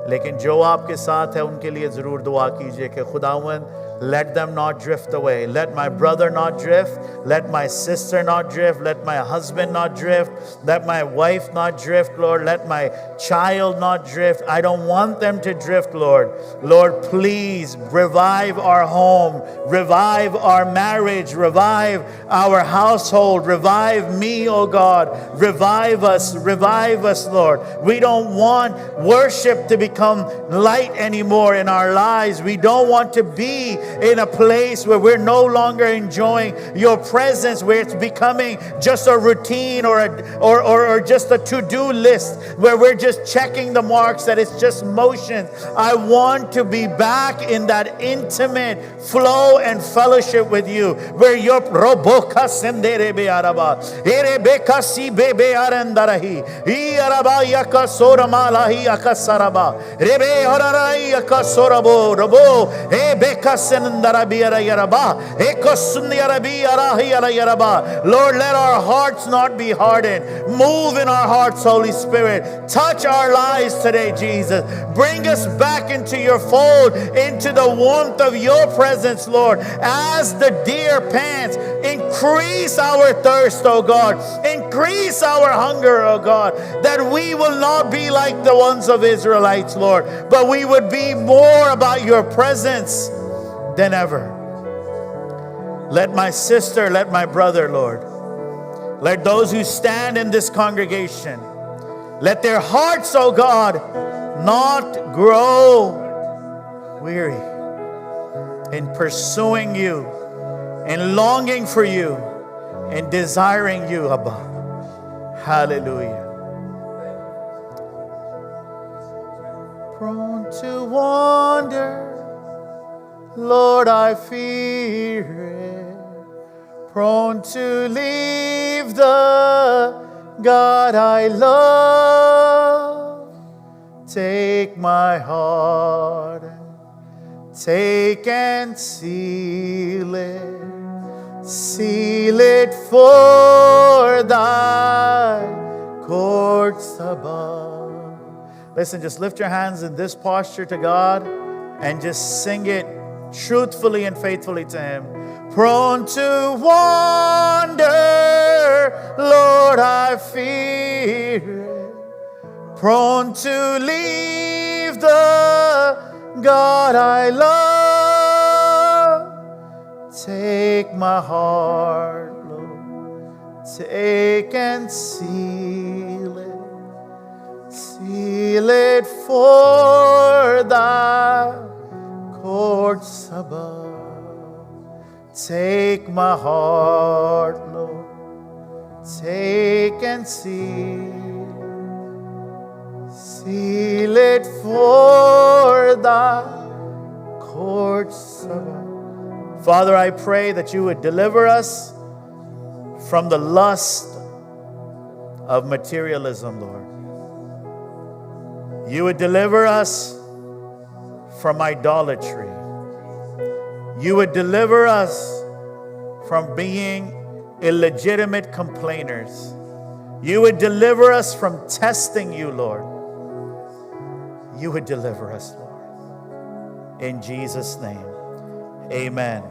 लेकिन जो आपके साथ है उनके लिए ज़रूर दुआ कीजिए कि खुदावंद, let them not drift away. Let my brother not drift. Let my sister not drift. Let my husband not drift. Let my wife not drift, Lord. Let my child not drift. I don't want them to drift, Lord. Lord, please revive our home. Revive our marriage. Revive our household. Revive me, oh God. Revive us, Lord. We don't want worship to become light anymore in our lives. We don't want to be in a place where we're no longer enjoying your presence, where it's becoming just a routine or just a to-do list, where we're just checking the marks, that it's just motion. I want to be back in that intimate flow and fellowship with you, where your roboka senderebe araba erebeka si bebe arandarahi I araba yakasora malahi akasaraba rebe horarai akasorabo robo ebeka Lord, let our hearts not be hardened. Move in our hearts, Holy Spirit. Touch our lives today, Jesus. Bring us back into your fold, into the warmth of your presence, Lord. As the deer pants, increase our thirst, oh God. Increase our hunger, oh God. That we will not be like the ones of Israelites, Lord, but we would be more about your presence than ever. Let my sister, let my brother, Lord. Let those who stand in this congregation, let their hearts, oh God, not grow weary in pursuing you, in longing for you, in desiring you, Abba. Hallelujah. Prone to wander, Lord, I fear it. Prone to leave the God I love. Take my heart, take and seal it for thy courts above. Listen, just lift your hands in this posture to God and just sing it truthfully and faithfully to Him. Prone to wander, Lord, I fear it. Prone to leave the God I love. Take my heart, Lord, take and seal it for thy courts above. Take my heart, Lord, take and seal it for thy courts above. Father, I pray that you would deliver us from the lust of materialism, Lord. You would deliver us from idolatry. You would deliver us from being illegitimate complainers. You would deliver us from testing you, Lord. You would deliver us, Lord. In Jesus' name, amen.